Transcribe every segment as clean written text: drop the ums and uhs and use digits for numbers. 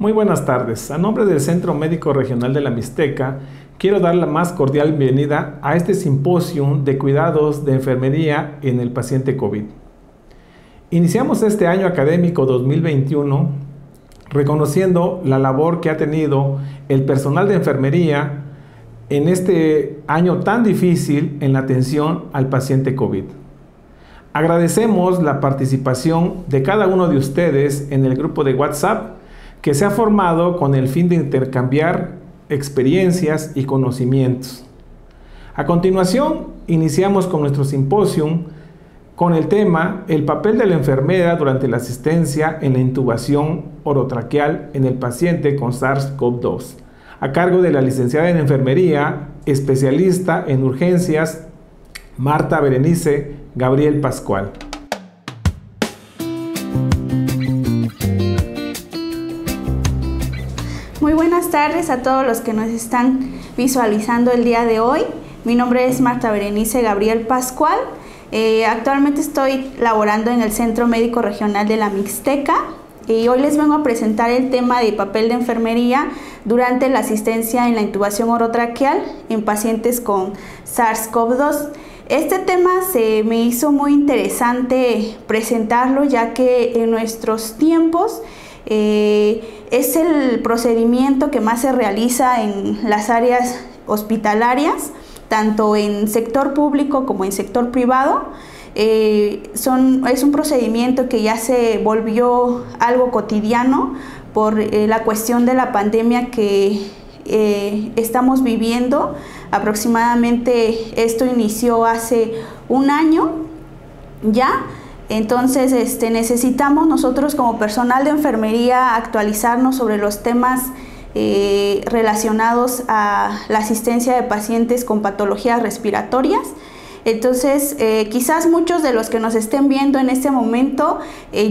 Muy buenas tardes. A nombre del Centro Médico Regional de la Mixteca, quiero dar la más cordial bienvenida a este simposio de cuidados de enfermería en el paciente COVID. Iniciamos este año académico 2021 reconociendo la labor que ha tenido el personal de enfermería en este año tan difícil en la atención al paciente COVID. Agradecemos la participación de cada uno de ustedes en el grupo de WhatsApp que se ha formado con el fin de intercambiar experiencias y conocimientos. A continuación, iniciamos con nuestro simposio con el tema El papel de la enfermera durante la asistencia en la intubación orotraqueal en el paciente con SARS-CoV-2, a cargo de la licenciada en enfermería, especialista en urgencias, Marta Berenice Gabriel Pascual. Muy buenas tardes a todos los que nos están visualizando el día de hoy. Mi nombre es Marta Berenice Gabriel Pascual. Actualmente estoy laborando en el Centro Médico Regional de la Mixteca y hoy les vengo a presentar el tema de papel de enfermería durante la asistencia en la intubación orotraqueal en pacientes con SARS-CoV-2. Este tema se me hizo muy interesante presentarlo, ya que en nuestros tiempos es el procedimiento que más se realiza en las áreas hospitalarias, tanto en sector público como en sector privado. Es un procedimiento que ya se volvió algo cotidiano por la cuestión de la pandemia que estamos viviendo. Aproximadamente esto inició hace un año ya. Entonces necesitamos nosotros como personal de enfermería actualizarnos sobre los temas relacionados a la asistencia de pacientes con patologías respiratorias. Entonces, quizás muchos de los que nos estén viendo en este momento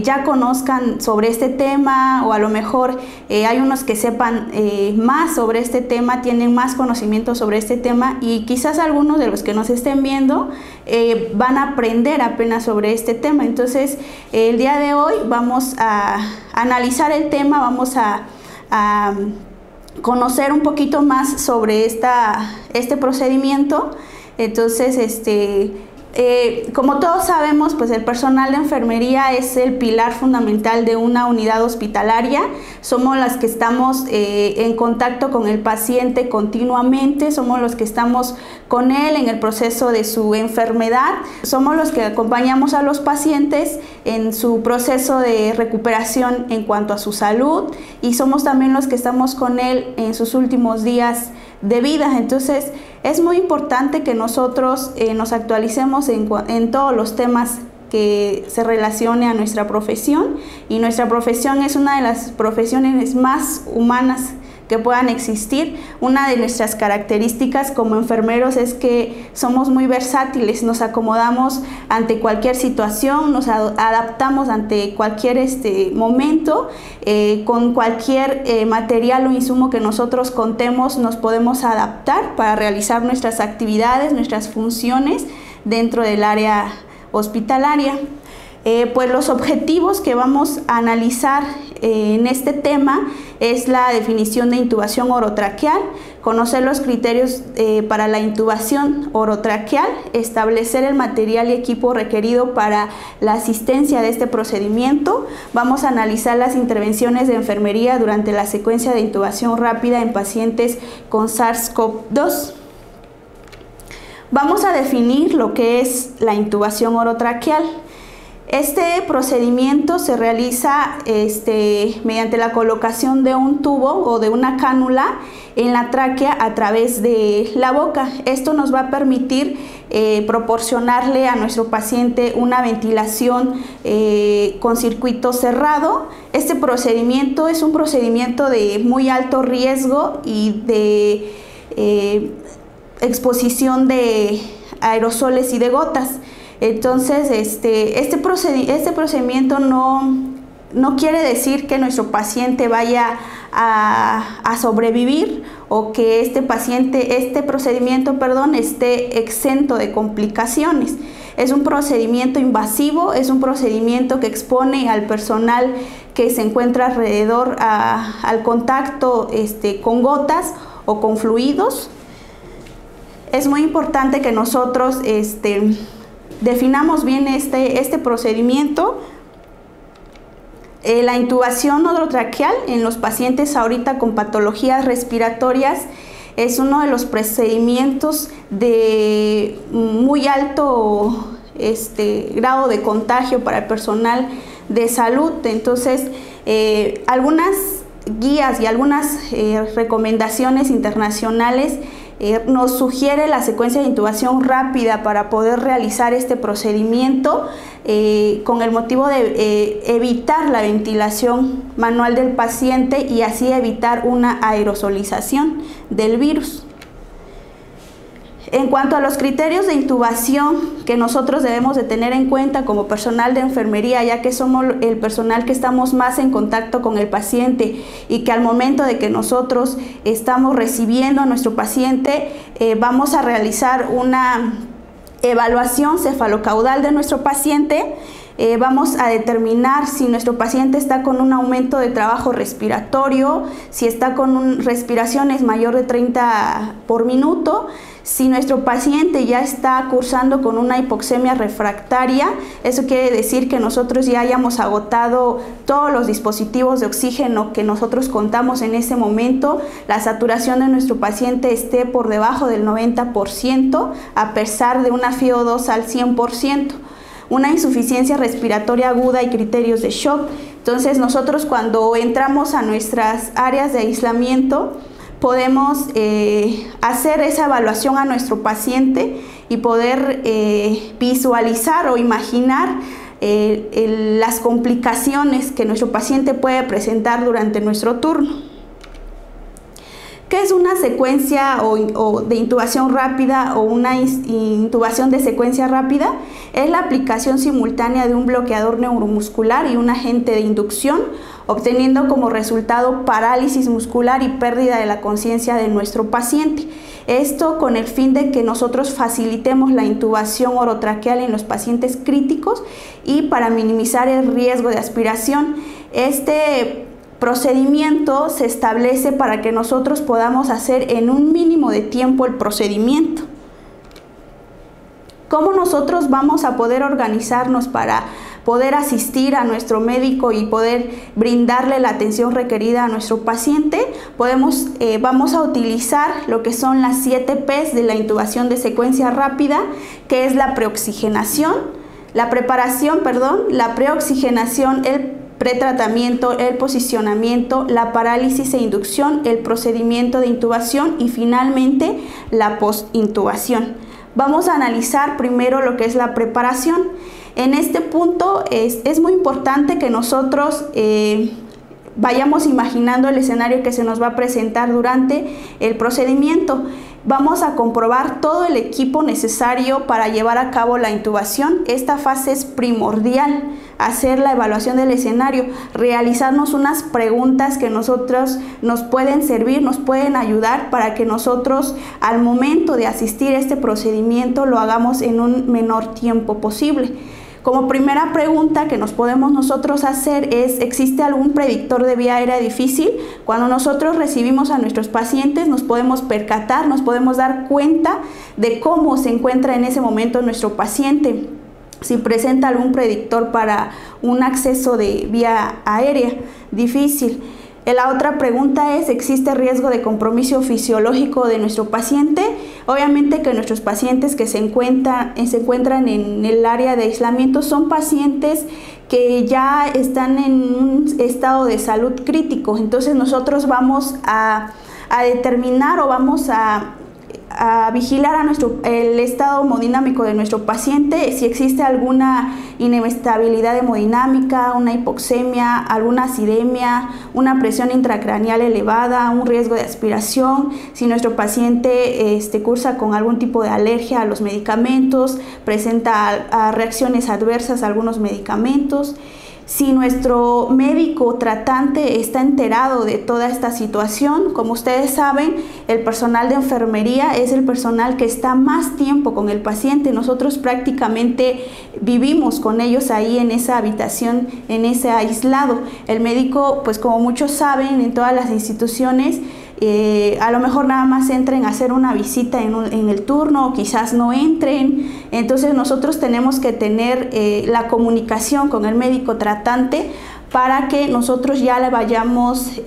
ya conozcan sobre este tema, o a lo mejor hay unos que sepan más sobre este tema, tienen más conocimiento sobre este tema, y quizás algunos de los que nos estén viendo van a aprender apenas sobre este tema. Entonces, el día de hoy vamos a analizar el tema, vamos a conocer un poquito más sobre este procedimiento. Entonces, como todos sabemos, pues el personal de enfermería es el pilar fundamental de una unidad hospitalaria. Somos las que estamos en contacto con el paciente continuamente, somos los que estamos con él en el proceso de su enfermedad, somos los que acompañamos a los pacientes en su proceso de recuperación en cuanto a su salud, y somos también los que estamos con él en sus últimos días de vida. Entonces, es muy importante que nosotros nos actualicemos en todos los temas que se relacione a nuestra profesión, y nuestra profesión es una de las profesiones más humanas que puedan existir. Una de nuestras características como enfermeros es que somos muy versátiles, nos acomodamos ante cualquier situación, nos adaptamos ante cualquier momento, con cualquier material o insumo que nosotros contemos nos podemos adaptar para realizar nuestras actividades, nuestras funciones dentro del área hospitalaria. Pues los objetivos que vamos a analizar en este tema es la definición de intubación orotraqueal, conocer los criterios para la intubación orotraqueal, establecer el material y equipo requerido para la asistencia de este procedimiento. Vamos a analizar las intervenciones de enfermería durante la secuencia de intubación rápida en pacientes con SARS-CoV-2. Vamos a definir lo que es la intubación orotraqueal. Este procedimiento se realiza mediante la colocación de un tubo o de una cánula en la tráquea a través de la boca. Esto nos va a permitir proporcionarle a nuestro paciente una ventilación con circuito cerrado. Este procedimiento es un procedimiento de muy alto riesgo y de exposición de aerosoles y de gotas. Entonces, este procedimiento no quiere decir que nuestro paciente vaya a sobrevivir, o que este procedimiento esté exento de complicaciones. Es un procedimiento invasivo, es un procedimiento que expone al personal que se encuentra alrededor al contacto con gotas o con fluidos. Es muy importante que nosotros definamos bien este procedimiento. La intubación orotraqueal en los pacientes ahorita con patologías respiratorias es uno de los procedimientos de muy alto grado de contagio para el personal de salud. Entonces, algunas guías y algunas recomendaciones internacionales nos sugiere la secuencia de intubación rápida para poder realizar este procedimiento con el motivo de evitar la ventilación manual del paciente y así evitar una aerosolización del virus. En cuanto a los criterios de intubación que nosotros debemos de tener en cuenta como personal de enfermería, ya que somos el personal que estamos más en contacto con el paciente y que al momento de que nosotros estamos recibiendo a nuestro paciente, vamos a realizar una evaluación cefalocaudal de nuestro paciente. Vamos a determinar si nuestro paciente está con un aumento de trabajo respiratorio, si está con respiraciones mayor de 30 por minuto, si nuestro paciente ya está cursando con una hipoxemia refractaria. Eso quiere decir que nosotros ya hayamos agotado todos los dispositivos de oxígeno que nosotros contamos en ese momento, la saturación de nuestro paciente esté por debajo del 90%, a pesar de una FiO2 al 100%. Una insuficiencia respiratoria aguda y criterios de shock. Entonces nosotros cuando entramos a nuestras áreas de aislamiento podemos hacer esa evaluación a nuestro paciente y poder visualizar o imaginar las complicaciones que nuestro paciente puede presentar durante nuestro turno. ¿Qué es una secuencia de intubación rápida o una intubación de secuencia rápida? Es la aplicación simultánea de un bloqueador neuromuscular y un agente de inducción, obteniendo como resultado parálisis muscular y pérdida de la conciencia de nuestro paciente. Esto con el fin de que nosotros facilitemos la intubación orotraqueal en los pacientes críticos y para minimizar el riesgo de aspiración. Este procedimiento se establece para que nosotros podamos hacer en un mínimo de tiempo el procedimiento. ¿Cómo nosotros vamos a poder organizarnos para poder asistir a nuestro médico y poder brindarle la atención requerida a nuestro paciente? Vamos a utilizar lo que son las 7 P's de la intubación de secuencia rápida, que es la preoxigenación, la preoxigenación, el pretratamiento, el posicionamiento, la parálisis e inducción, el procedimiento de intubación y finalmente la postintubación. Vamos a analizar primero lo que es la preparación. En este punto es muy importante que nosotros vayamos imaginando el escenario que se nos va a presentar durante el procedimiento. Vamos a comprobar todo el equipo necesario para llevar a cabo la intubación. Esta fase es primordial, hacer la evaluación del escenario, realizarnos unas preguntas que nosotros nos pueden servir, nos pueden ayudar para que nosotros al momento de asistir a este procedimiento lo hagamos en un menor tiempo posible. Como primera pregunta que nos podemos nosotros hacer es: ¿existe algún predictor de vía aérea difícil? Cuando nosotros recibimos a nuestros pacientes nos podemos percatar, nos podemos dar cuenta de cómo se encuentra en ese momento nuestro paciente, si presenta algún predictor para un acceso de vía aérea difícil. La otra pregunta es: ¿existe riesgo de compromiso fisiológico de nuestro paciente? Obviamente que nuestros pacientes que se encuentran en el área de aislamiento son pacientes que ya están en un estado de salud crítico. Entonces nosotros vamos a determinar o vamos a vigilar el estado hemodinámico de nuestro paciente, si existe alguna inestabilidad hemodinámica, una hipoxemia, alguna acidemia, una presión intracraneal elevada, un riesgo de aspiración, si nuestro paciente cursa con algún tipo de alergia a los medicamentos, presenta reacciones adversas a algunos medicamentos. Si nuestro médico tratante está enterado de toda esta situación, como ustedes saben, el personal de enfermería es el personal que está más tiempo con el paciente. Nosotros prácticamente vivimos con ellos ahí en esa habitación, en ese aislado. El médico, pues como muchos saben, en todas las instituciones, a lo mejor nada más entren a hacer una visita en el turno, o quizás no entren. Entonces nosotros tenemos que tener la comunicación con el médico tratante para que nosotros ya le vayamos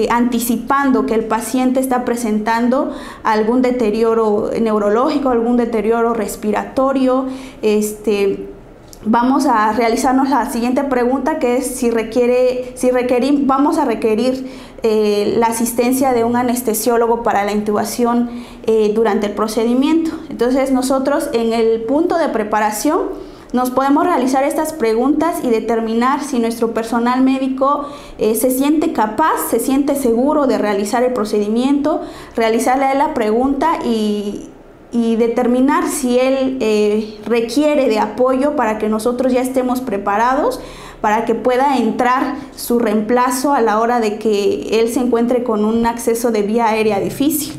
anticipando que el paciente está presentando algún deterioro neurológico, algún deterioro respiratorio. Vamos a realizarnos la siguiente pregunta, que es vamos a requerir la asistencia de un anestesiólogo para la intubación durante el procedimiento. Entonces nosotros en el punto de preparación nos podemos realizar estas preguntas y determinar si nuestro personal médico se siente capaz, se siente seguro de realizar el procedimiento, realizarle la pregunta y determinar si él requiere de apoyo para que nosotros ya estemos preparados para que pueda entrar su reemplazo a la hora de que él se encuentre con un acceso de vía aérea difícil.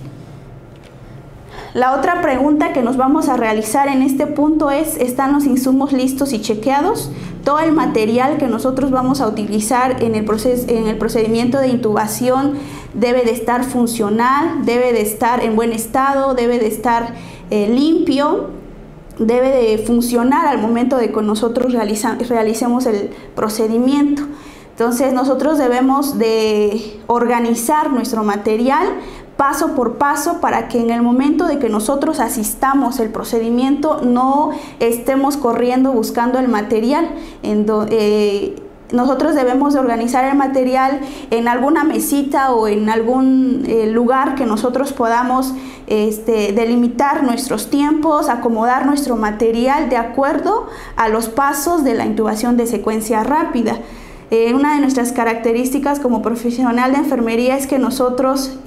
La otra pregunta que nos vamos a realizar en este punto es: ¿están los insumos listos y chequeados? Todo el material que nosotros vamos a utilizar en el procedimiento de intubación debe de estar funcional, debe de estar en buen estado, debe de estar limpio, debe de funcionar al momento de que nosotros realicemos el procedimiento. Entonces nosotros debemos de organizar nuestro material paso por paso para que en el momento de que nosotros asistamos el procedimiento no estemos corriendo buscando el material. Nosotros debemos de organizar el material en alguna mesita o en algún lugar que nosotros podamos delimitar nuestros tiempos, acomodar nuestro material de acuerdo a los pasos de la intubación de secuencia rápida. Una de nuestras características como profesional de enfermería es que nosotros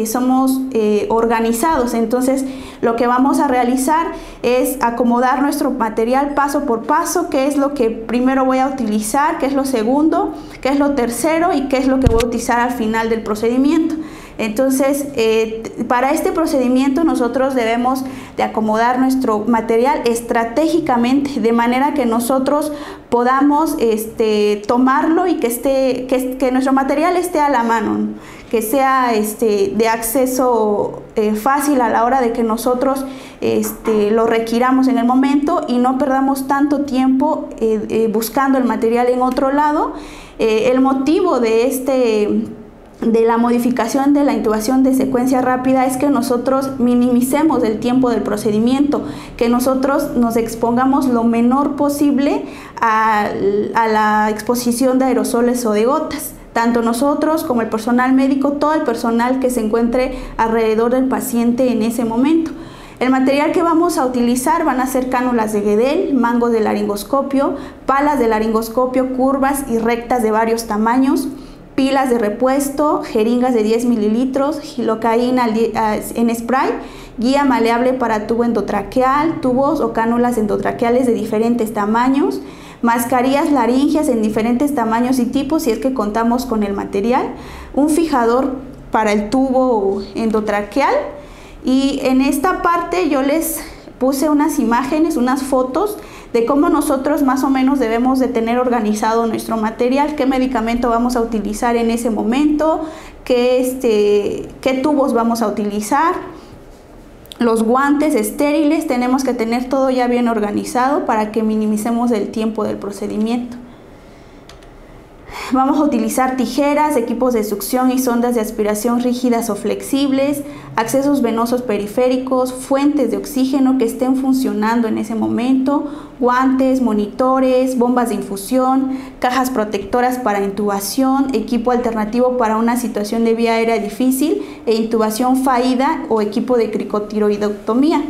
somos organizados. Entonces lo que vamos a realizar es acomodar nuestro material paso por paso, qué es lo que primero voy a utilizar, qué es lo segundo, qué es lo tercero y qué es lo que voy a utilizar al final del procedimiento. Entonces, para este procedimiento nosotros debemos de acomodar nuestro material estratégicamente, de manera que nosotros podamos tomarlo y que nuestro material esté a la mano, que sea de acceso fácil a la hora de que nosotros lo requiramos en el momento y no perdamos tanto tiempo buscando el material en otro lado. El motivo de la modificación de la intubación de secuencia rápida es que nosotros minimicemos el tiempo del procedimiento, que nosotros nos expongamos lo menor posible a la exposición de aerosoles o de gotas. Tanto nosotros como el personal médico, todo el personal que se encuentre alrededor del paciente en ese momento. El material que vamos a utilizar van a ser cánulas de Guedel, mangos de laringoscopio, palas de laringoscopio curvas y rectas de varios tamaños, pilas de repuesto, jeringas de 10 mililitros, gilocaína en spray, guía maleable para tubo endotraqueal, tubos o cánulas endotraqueales de diferentes tamaños, mascarillas laringeas en diferentes tamaños y tipos si es que contamos con el material, un fijador para el tubo endotraqueal. Y en esta parte yo les puse unas imágenes, unas fotos de cómo nosotros más o menos debemos de tener organizado nuestro material, qué medicamento vamos a utilizar en ese momento, qué tubos vamos a utilizar, los guantes estériles. Tenemos que tener todo ya bien organizado para que minimicemos el tiempo del procedimiento. Vamos a utilizar tijeras, equipos de succión y sondas de aspiración rígidas o flexibles, accesos venosos periféricos, fuentes de oxígeno que estén funcionando en ese momento, guantes, monitores, bombas de infusión, cajas protectoras para intubación, equipo alternativo para una situación de vía aérea difícil e intubación fallida o equipo de cricotiroidectomía.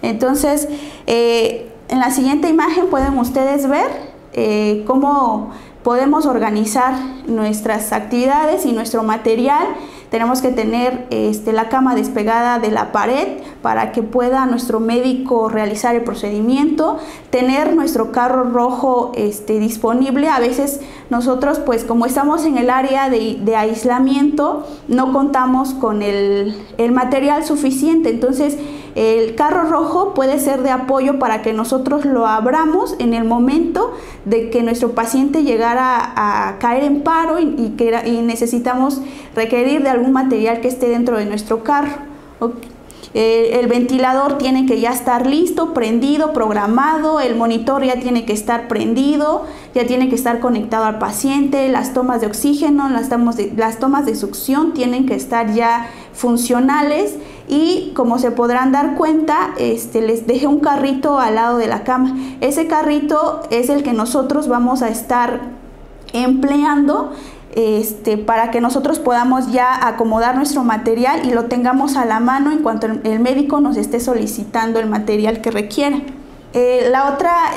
Entonces, en la siguiente imagen pueden ustedes ver cómo podemos organizar nuestras actividades y nuestro material. tenemos que tener la cama despegada de la pared para que pueda nuestro médico realizar el procedimiento, tener nuestro carro rojo disponible. A veces nosotros, pues como estamos en el área de aislamiento, no contamos con el material suficiente, entonces el carro rojo puede ser de apoyo para que nosotros lo abramos en el momento de que nuestro paciente llegara a caer en paro y necesitamos requerir de algún material que esté dentro de nuestro carro. El ventilador tiene que ya estar listo, prendido, programado, el monitor ya tiene que estar prendido, ya tiene que estar conectado al paciente, las tomas de oxígeno, las tomas de succión tienen que estar ya funcionales y como se podrán dar cuenta, les dejé un carrito al lado de la cama. Ese carrito es el que nosotros vamos a estar empleando para que nosotros podamos ya acomodar nuestro material y lo tengamos a la mano en cuanto el médico nos esté solicitando el material que requiera.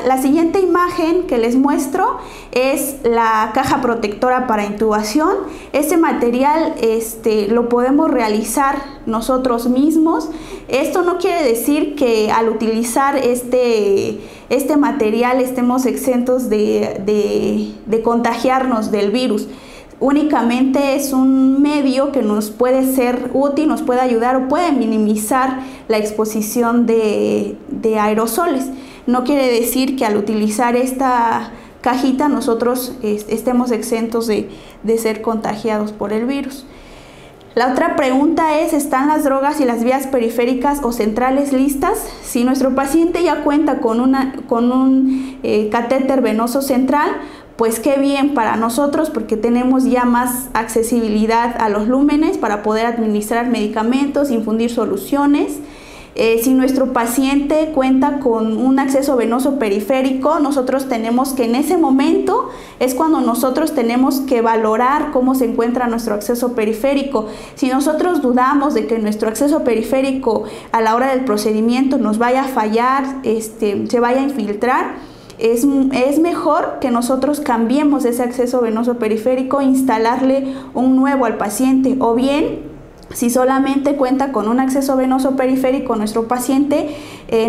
La siguiente imagen que les muestro es la caja protectora para intubación. Este material lo podemos realizar nosotros mismos. Esto no quiere decir que al utilizar este material estemos exentos de contagiarnos del virus. Únicamente es un medio que nos puede ser útil, nos puede ayudar o puede minimizar la exposición de aerosoles. No quiere decir que al utilizar esta cajita nosotros estemos exentos de ser contagiados por el virus. La otra pregunta es, ¿están las drogas y las vías periféricas o centrales listas? Si nuestro paciente ya cuenta con un catéter venoso central, pues qué bien para nosotros porque tenemos ya más accesibilidad a los lúmenes para poder administrar medicamentos, infundir soluciones. Si nuestro paciente cuenta con un acceso venoso periférico, nosotros tenemos que en ese momento es cuando nosotros tenemos que valorar cómo se encuentra nuestro acceso periférico. Si nosotros dudamos de que nuestro acceso periférico a la hora del procedimiento nos vaya a fallar, se vaya a infiltrar, es mejor que nosotros cambiemos ese acceso venoso periférico e instalarle un nuevo al paciente, o bien si solamente cuenta con un acceso venoso periférico nuestro paciente,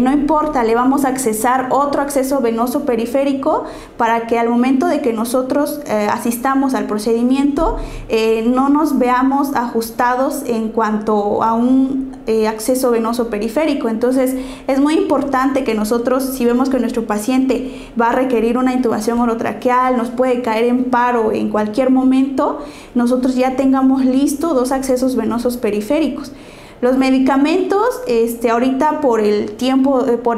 no importa, le vamos a accesar otro acceso venoso periférico para que al momento de que nosotros asistamos al procedimiento no nos veamos ajustados en cuanto a un acceso venoso periférico. Entonces es muy importante que nosotros, si vemos que nuestro paciente va a requerir una intubación orotraqueal, nos puede caer en paro en cualquier momento, nosotros ya tengamos listo dos accesos venosos periféricos. Los medicamentos, ahorita por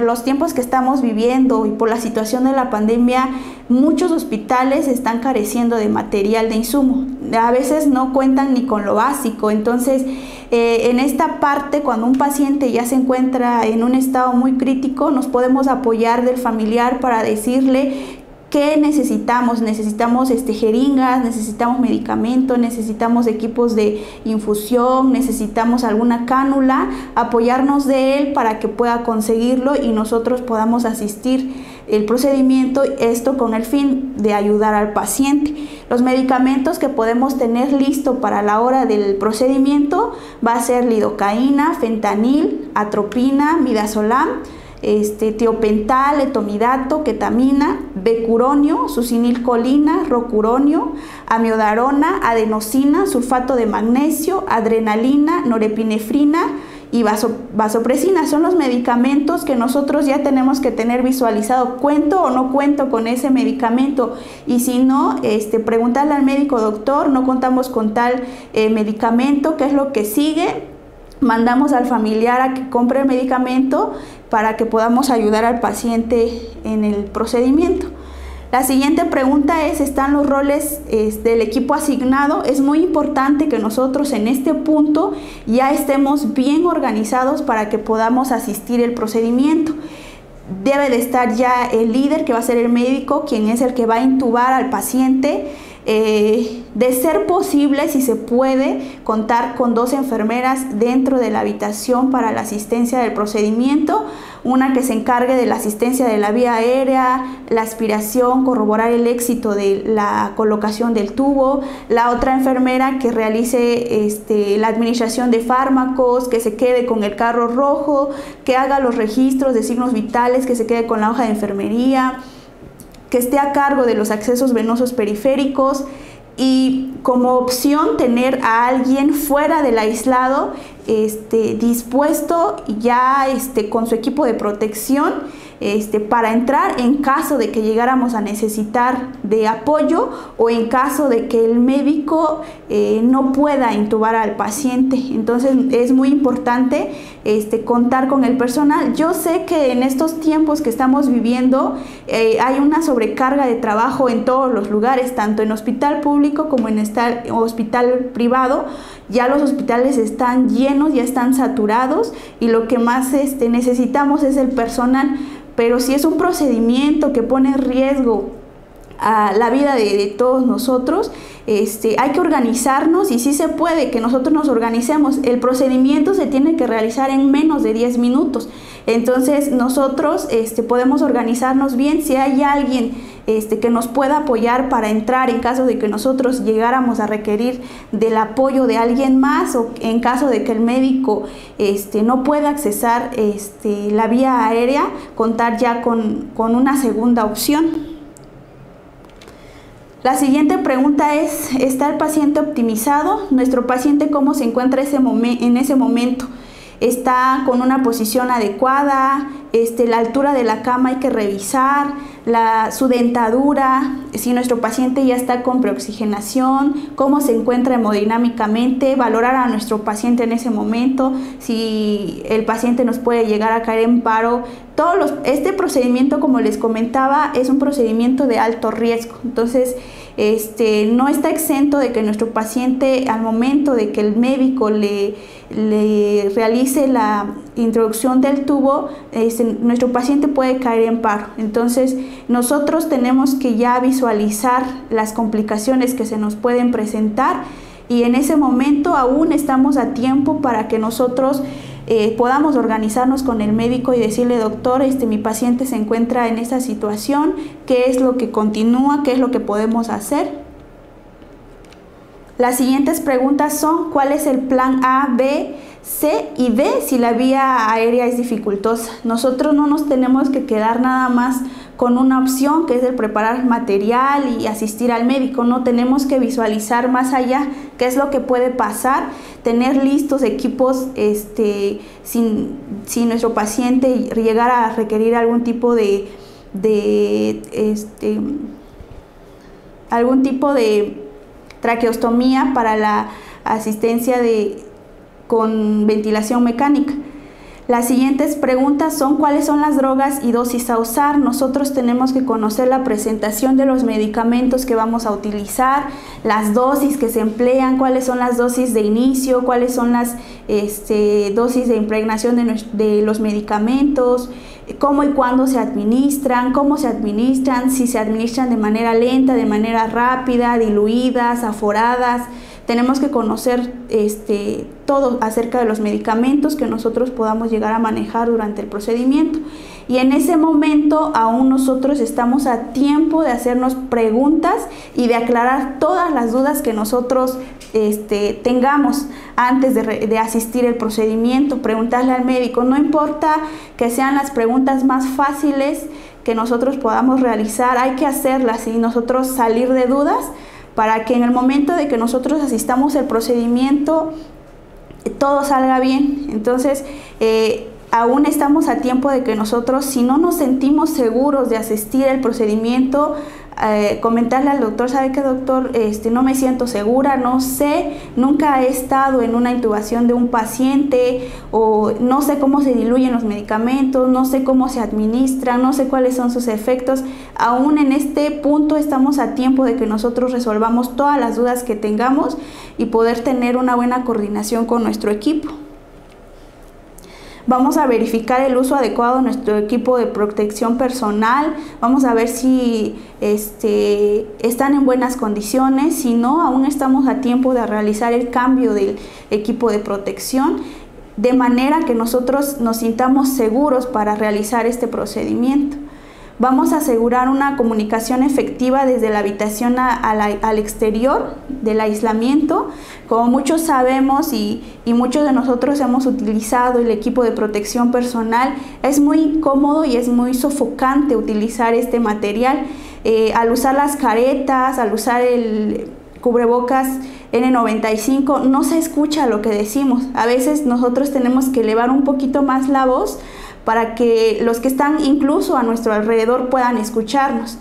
los tiempos que estamos viviendo y por la situación de la pandemia, muchos hospitales están careciendo de material de insumo. A veces no cuentan ni con lo básico. Entonces, en esta parte, cuando un paciente ya se encuentra en un estado muy crítico, nos podemos apoyar del familiar para decirle ¿qué necesitamos? Necesitamos jeringas, necesitamos medicamentos, necesitamos equipos de infusión, necesitamos alguna cánula, apoyarnos de él para que pueda conseguirlo y nosotros podamos asistir el procedimiento, esto con el fin de ayudar al paciente. Los medicamentos que podemos tener listo para la hora del procedimiento va a ser lidocaína, fentanil, atropina, midazolam, tiopental, etomidato, ketamina, becuronio, succinilcolina, rocuronio, amiodarona, adenosina, sulfato de magnesio, adrenalina, norepinefrina y vasopresina. Son los medicamentos que nosotros ya tenemos que tener visualizado. ¿Cuento o no cuento con ese medicamento? Y si no, preguntarle al médico: doctor, no contamos con tal medicamento, ¿qué es lo que sigue? Mandamos al familiar a que compre el medicamento para que podamos ayudar al paciente en el procedimiento. La siguiente pregunta es: ¿están los roles del equipo asignado? Es muy importante que nosotros en este punto ya estemos bien organizados para que podamos asistir el procedimiento. Debe de estar ya el líder, que va a ser el médico, quien es el que va a intubar al paciente. De ser posible, si se puede, contar con 2 enfermeras dentro de la habitación para la asistencia del procedimiento, una que se encargue de la asistencia de la vía aérea, la aspiración, corroborar el éxito de la colocación del tubo, la otra enfermera que realice la administración de fármacos, que se quede con el carro rojo, que haga los registros de signos vitales, que se quede con la hoja de enfermería, que esté a cargo de los accesos venosos periféricos, y como opción tener a alguien fuera del aislado dispuesto ya con su equipo de protección para entrar en caso de que llegáramos a necesitar de apoyo o en caso de que el médico no pueda intubar al paciente. Entonces es muy importante contar con el personal. Yo sé que en estos tiempos que estamos viviendo hay una sobrecarga de trabajo en todos los lugares, tanto en hospital público como en hospital privado. Ya los hospitales están llenos, ya están saturados, y lo que más necesitamos es el personal. Pero si es un procedimiento que pone en riesgo a la vida de todos nosotros, hay que organizarnos, y sí se puede que nosotros nos organicemos. El procedimiento se tiene que realizar en menos de 10 minutos. Entonces nosotros podemos organizarnos bien. Si hay alguien que nos pueda apoyar para entrar en caso de que nosotros llegáramos a requerir del apoyo de alguien más, o en caso de que el médico no pueda accesar la vía aérea, contar ya con una segunda opción. La siguiente pregunta es: ¿está el paciente optimizado? Nuestro paciente, ¿cómo se encuentra en ese momento? ¿Está con una posición adecuada? La altura de la cama hay que revisar, su dentadura, si nuestro paciente ya está con preoxigenación, cómo se encuentra hemodinámicamente, valorar a nuestro paciente en ese momento, si el paciente nos puede llegar a caer en paro. Este procedimiento, como les comentaba, es un procedimiento de alto riesgo. Entonces, no está exento de que nuestro paciente, al momento de que el médico le realice la introducción del tubo, nuestro paciente puede caer en paro. Entonces, nosotros tenemos que ya visualizar las complicaciones que se nos pueden presentar, y en ese momento aún estamos a tiempo para que nosotros podamos organizarnos con el médico y decirle: doctor, mi paciente se encuentra en esta situación, ¿qué es lo que continúa? ¿Qué es lo que podemos hacer? Las siguientes preguntas son: ¿cuál es el plan A, B, C y D si la vía aérea es dificultosa? Nosotros no nos tenemos que quedar nada más con una opción, que es el preparar material y asistir al médico. No, tenemos que visualizar más allá qué es lo que puede pasar, tener listos equipos si nuestro paciente llegara a requerir algún tipo de traqueostomía para la asistencia con ventilación mecánica. Las siguientes preguntas son: ¿cuáles son las drogas y dosis a usar? Nosotros tenemos que conocer la presentación de los medicamentos que vamos a utilizar, las dosis que se emplean, cuáles son las dosis de inicio, cuáles son las dosis de impregnación de los medicamentos, cómo y cuándo se administran, si se administran de manera lenta, de manera rápida, diluidas, aforadas. Tenemos que conocer todo acerca de los medicamentos que nosotros podamos llegar a manejar durante el procedimiento. Y en ese momento aún nosotros estamos a tiempo de hacernos preguntas y de aclarar todas las dudas que nosotros tengamos antes de asistir al procedimiento. Preguntarle al médico, no importa que sean las preguntas más fáciles que nosotros podamos realizar, hay que hacerlas y nosotros salir de dudas, para que en el momento de que nosotros asistamos al procedimiento todo salga bien. Entonces, aún estamos a tiempo de que nosotros, si no nos sentimos seguros de asistir al procedimiento, comentarle al doctor: ¿sabe qué, doctor? No me siento segura, no sé, nunca he estado en una intubación de un paciente, o no sé cómo se diluyen los medicamentos, no sé cómo se administran, no sé cuáles son sus efectos. Aún en este punto estamos a tiempo de que nosotros resolvamos todas las dudas que tengamos y poder tener una buena coordinación con nuestro equipo. Vamos a verificar el uso adecuado de nuestro equipo de protección personal. Vamos a ver si están en buenas condiciones. Si no, aún estamos a tiempo de realizar el cambio del equipo de protección. de manera que nosotros nos sintamos seguros para realizar este procedimiento. Vamos a asegurar una comunicación efectiva desde la habitación al exterior del aislamiento. Como muchos sabemos y muchos de nosotros hemos utilizado el equipo de protección personal, es muy cómodo y es muy sofocante utilizar este material. Al usar las caretas, al usar el cubrebocas N95, no se escucha lo que decimos. A veces nosotros tenemos que elevar un poquito más la voz para que los que están incluso a nuestro alrededor puedan escucharnos.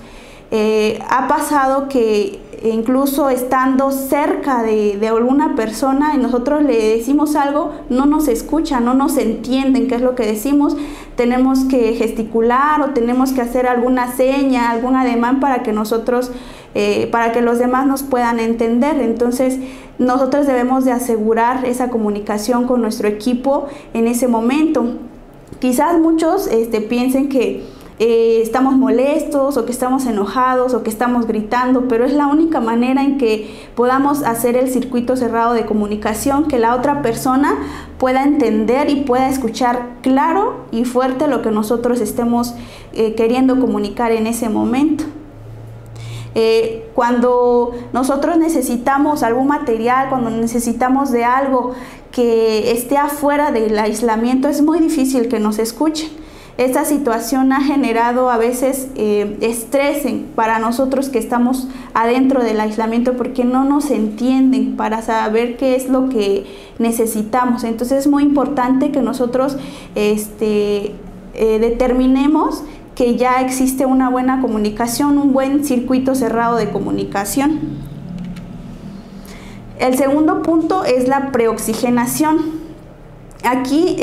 Ha pasado que incluso estando cerca de alguna persona y nosotros le decimos algo, no nos escuchan, no nos entienden qué es lo que decimos. Tenemos que gesticular o tenemos que hacer alguna seña, algún ademán para que nosotros, para que los demás nos puedan entender. Entonces, nosotros debemos de asegurar esa comunicación con nuestro equipo en ese momento. Quizás muchos piensen que estamos molestos o que estamos enojados o que estamos gritando, pero es la única manera en que podamos hacer el circuito cerrado de comunicación, que la otra persona pueda entender y pueda escuchar claro y fuerte lo que nosotros estemos queriendo comunicar en ese momento. Cuando nosotros necesitamos algún material, cuando necesitamos de algo que esté afuera del aislamiento, es muy difícil que nos escuchen. Esta situación ha generado a veces estrés para nosotros que estamos adentro del aislamiento, porque no nos entienden para saber qué es lo que necesitamos. Entonces es muy importante que nosotros determinemos que ya existe una buena comunicación, un buen circuito cerrado de comunicación. El segundo punto es la preoxigenación. Aquí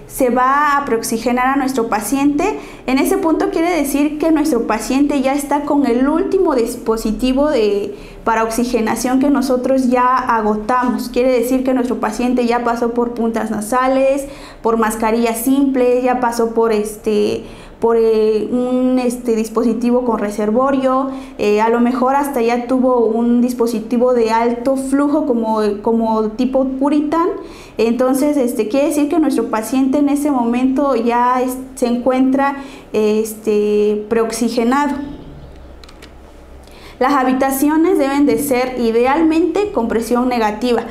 se va a preoxigenar a nuestro paciente. En ese punto quiere decir que nuestro paciente ya está con el último dispositivo para oxigenación que nosotros ya agotamos. Quiere decir que nuestro paciente ya pasó por puntas nasales, por mascarilla simple, ya pasó por un dispositivo con reservorio, a lo mejor hasta ya tuvo un dispositivo de alto flujo como tipo Puritan. Entonces quiere decir que nuestro paciente en ese momento ya se encuentra preoxigenado. Las habitaciones deben de ser idealmente con presión negativa,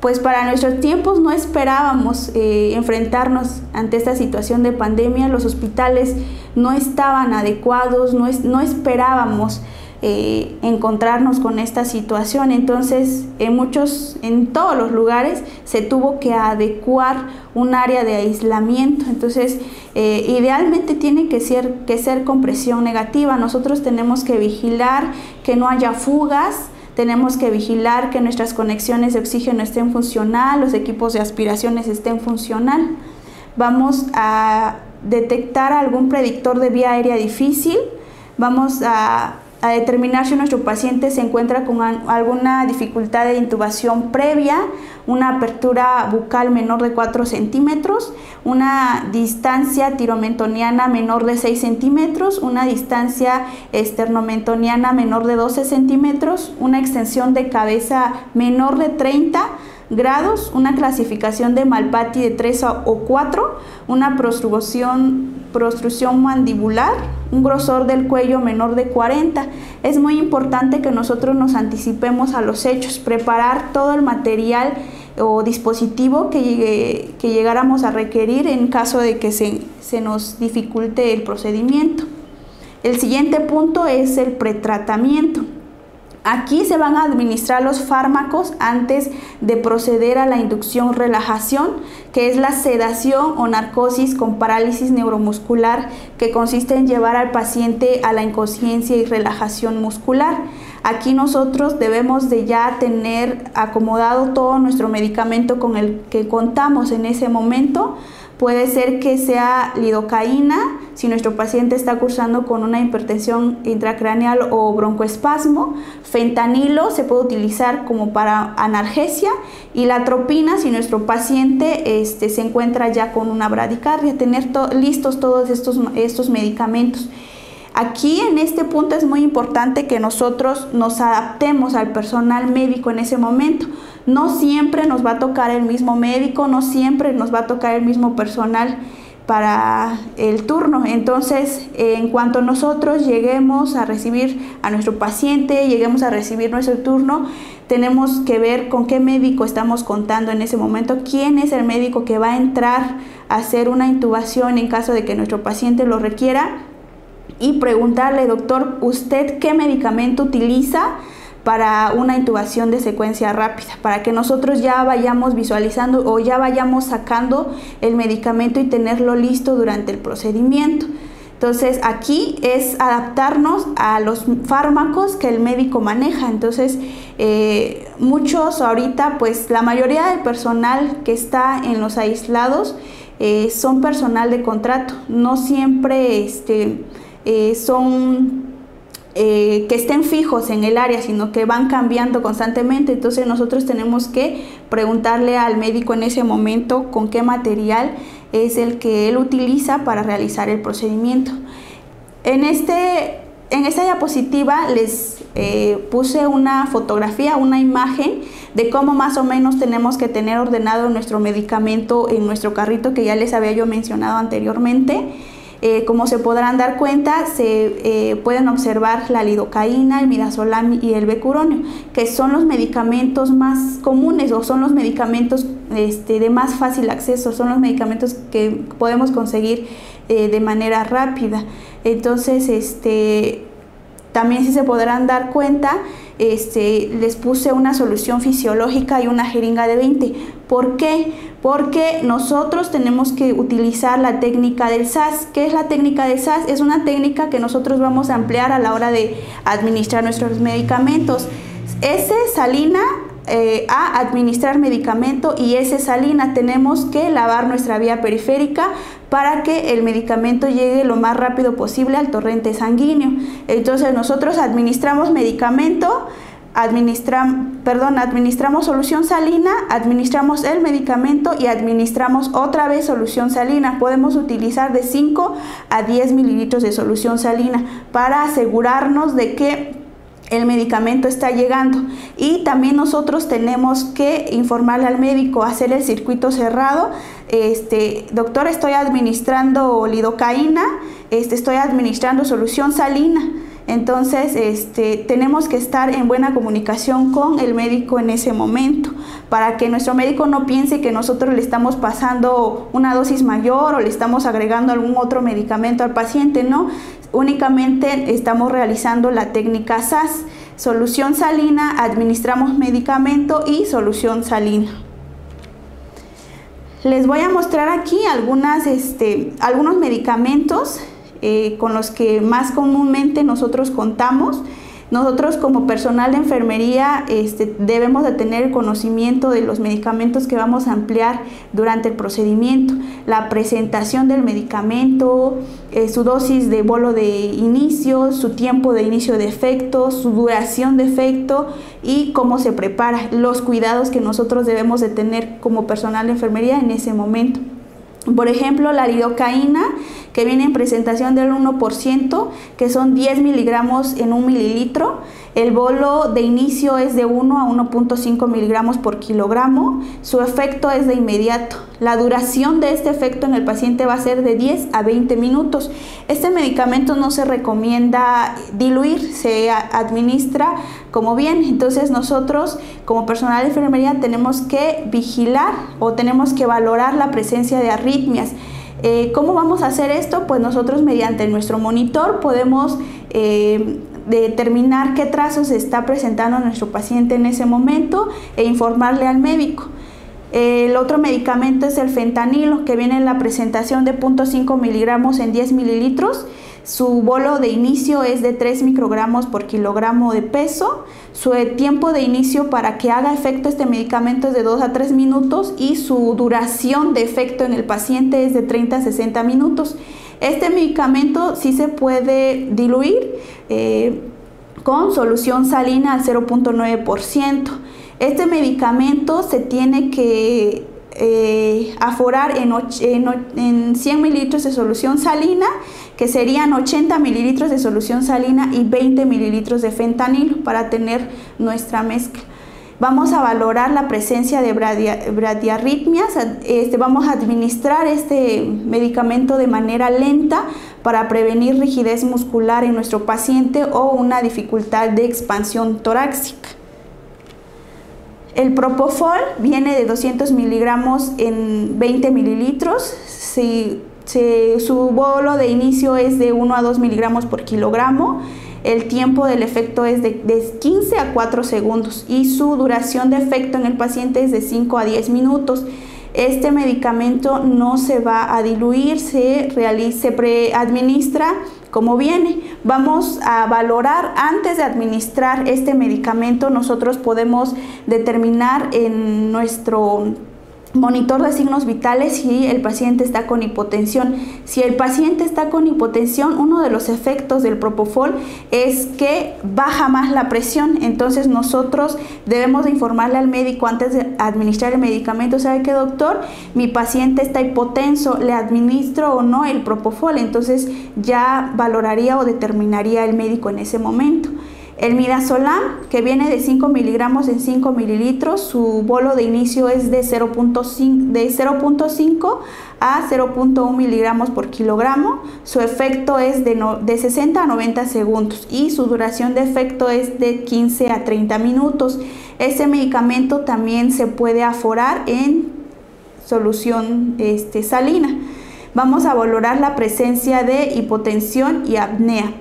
pues para nuestros tiempos no esperábamos enfrentarnos ante esta situación de pandemia. Los hospitales no estaban adecuados, no esperábamos encontrarnos con esta situación. Entonces en todos los lugares se tuvo que adecuar un área de aislamiento. Entonces idealmente tiene que ser con presión negativa. Nosotros tenemos que vigilar que no haya fugas. Tenemos que vigilar que nuestras conexiones de oxígeno estén funcional, los equipos de aspiraciones estén funcional. Vamos a detectar algún predictor de vía aérea difícil. Vamos a determinar si nuestro paciente se encuentra con alguna dificultad de intubación previa, una apertura bucal menor de 4 centímetros, una distancia tiromentoniana menor de 6 centímetros, una distancia esternomentoniana menor de 12 centímetros, una extensión de cabeza menor de 30 grados, una clasificación de Malpati de 3 o 4, una prostrucción mandibular, un grosor del cuello menor de 40. Es muy importante que nosotros nos anticipemos a los hechos, preparar todo el material o dispositivo que llegáramos a requerir en caso de que se nos dificulte el procedimiento. El siguiente punto es el pretratamiento. Aquí se van a administrar los fármacos antes de proceder a la inducción-relajación, que es la sedación o narcosis con parálisis neuromuscular, que consiste en llevar al paciente a la inconsciencia y relajación muscular. Aquí nosotros debemos de ya tener acomodado todo nuestro medicamento con el que contamos en ese momento. Puede ser que sea lidocaína, si nuestro paciente está cursando con una hipertensión intracraneal o broncoespasmo. Fentanilo se puede utilizar como para analgesia, y la atropina si nuestro paciente se encuentra ya con una bradicardia. Tener listos todos estos medicamentos. Aquí en este punto es muy importante que nosotros nos adaptemos al personal médico en ese momento. No siempre nos va a tocar el mismo médico, no siempre nos va a tocar el mismo personal para el turno. Entonces, en cuanto nosotros lleguemos a recibir a nuestro paciente, lleguemos a recibir nuestro turno, tenemos que ver con qué médico estamos contando en ese momento, quién es el médico que va a entrar a hacer una intubación en caso de que nuestro paciente lo requiera, y preguntarle: doctor, ¿usted qué medicamento utiliza para una intubación de secuencia rápida? Para que nosotros ya vayamos visualizando o ya vayamos sacando el medicamento y tenerlo listo durante el procedimiento. Entonces, aquí es adaptarnos a los fármacos que el médico maneja. Entonces, muchos ahorita, pues la mayoría del personal que está en los aislados son personal de contrato. No siempre son que estén fijos en el área, sino que van cambiando constantemente. Entonces nosotros tenemos que preguntarle al médico en ese momento con qué material es el que él utiliza para realizar el procedimiento. En esta diapositiva les puse una fotografía, una imagen de cómo más o menos tenemos que tener ordenado nuestro medicamento en nuestro carrito, que ya les había yo mencionado anteriormente. Como se podrán dar cuenta, se pueden observar la lidocaína, el midazolam y el becuronio, que son los medicamentos más comunes o son los medicamentos de más fácil acceso, son los medicamentos que podemos conseguir de manera rápida. Entonces, también, si se podrán dar cuenta, les puse una solución fisiológica y una jeringa de 20. ¿Por qué? Porque nosotros tenemos que utilizar la técnica del SAS. ¿Qué es la técnica del SAS? Es una técnica que nosotros vamos a emplear a la hora de administrar nuestros medicamentos. S, salina, a administrar medicamento, y S, salina. Tenemos que lavar nuestra vía periférica para que el medicamento llegue lo más rápido posible al torrente sanguíneo. Entonces nosotros administramos medicamento, administramos solución salina, administramos el medicamento y administramos otra vez solución salina. Podemos utilizar de 5 a 10 mililitros de solución salina para asegurarnos de que el medicamento está llegando. Y también nosotros tenemos que informarle al médico, hacer el circuito cerrado. Doctor, estoy administrando lidocaína, estoy administrando solución salina. Entonces, tenemos que estar en buena comunicación con el médico en ese momento, para que nuestro médico no piense que nosotros le estamos pasando una dosis mayor o le estamos agregando algún otro medicamento al paciente. No, únicamente estamos realizando la técnica SAS, solución salina, administramos medicamento y solución salina. Les voy a mostrar aquí algunos medicamentos con los que más comúnmente nosotros contamos. Nosotros, como personal de enfermería, debemos de tener conocimiento de los medicamentos que vamos a emplear durante el procedimiento, la presentación del medicamento, su dosis de bolo de inicio, su tiempo de inicio de efecto, su duración de efecto y cómo se prepara, los cuidados que nosotros debemos de tener como personal de enfermería en ese momento. Por ejemplo, la lidocaína, que viene en presentación del 1%, que son 10 miligramos en 1 mililitro. El bolo de inicio es de 1 a 1.5 miligramos por kilogramo. Su efecto es de inmediato. La duración de este efecto en el paciente va a ser de 10 a 20 minutos. Este medicamento no se recomienda diluir, se administra como bien. Entonces nosotros, como personal de enfermería, tenemos que vigilar o tenemos que valorar la presencia de arritmias. ¿Cómo vamos a hacer esto? Pues nosotros, mediante nuestro monitor, podemos determinar qué trazos está presentando nuestro paciente en ese momento e informarle al médico. El otro medicamento es el fentanilo, que viene en la presentación de 0.5 miligramos en 10 mililitros. Su bolo de inicio es de 3 microgramos por kilogramo de peso. Su tiempo de inicio para que haga efecto este medicamento es de 2 a 3 minutos y su duración de efecto en el paciente es de 30 a 60 minutos. Este medicamento sí se puede diluir con solución salina al 0.9%. Este medicamento se tiene que aforar en 100 mililitros de solución salina, que serían 80 mililitros de solución salina y 20 mililitros de fentanilo para tener nuestra mezcla. Vamos a valorar la presencia de bradiarritmias, vamos a administrar este medicamento de manera lenta para prevenir rigidez muscular en nuestro paciente o una dificultad de expansión torácica. El propofol viene de 200 miligramos en 20 mililitros. Su bolo de inicio es de 1 a 2 miligramos por kilogramo. El tiempo del efecto es de 15 a 4 segundos y su duración de efecto en el paciente es de 5 a 10 minutos. Este medicamento no se va a diluir, se administra como viene. Vamos a valorar antes de administrar este medicamento. Nosotros podemos determinar en nuestro monitor de signos vitales si el paciente está con hipotensión. Si el paciente está con hipotensión, uno de los efectos del propofol es que baja más la presión. Entonces nosotros debemos de informarle al médico antes de administrar el medicamento. ¿Sabe qué, doctor? Mi paciente está hipotenso, ¿le administro o no el propofol? Entonces ya valoraría o determinaría el médico en ese momento. El midazolam, que viene de 5 miligramos en 5 mililitros, su bolo de inicio es de 0.5 a 0.1 miligramos por kilogramo. Su efecto es de 60 a 90 segundos y su duración de efecto es de 15 a 30 minutos. Este medicamento también se puede aforar en solución salina. Vamos a valorar la presencia de hipotensión y apnea.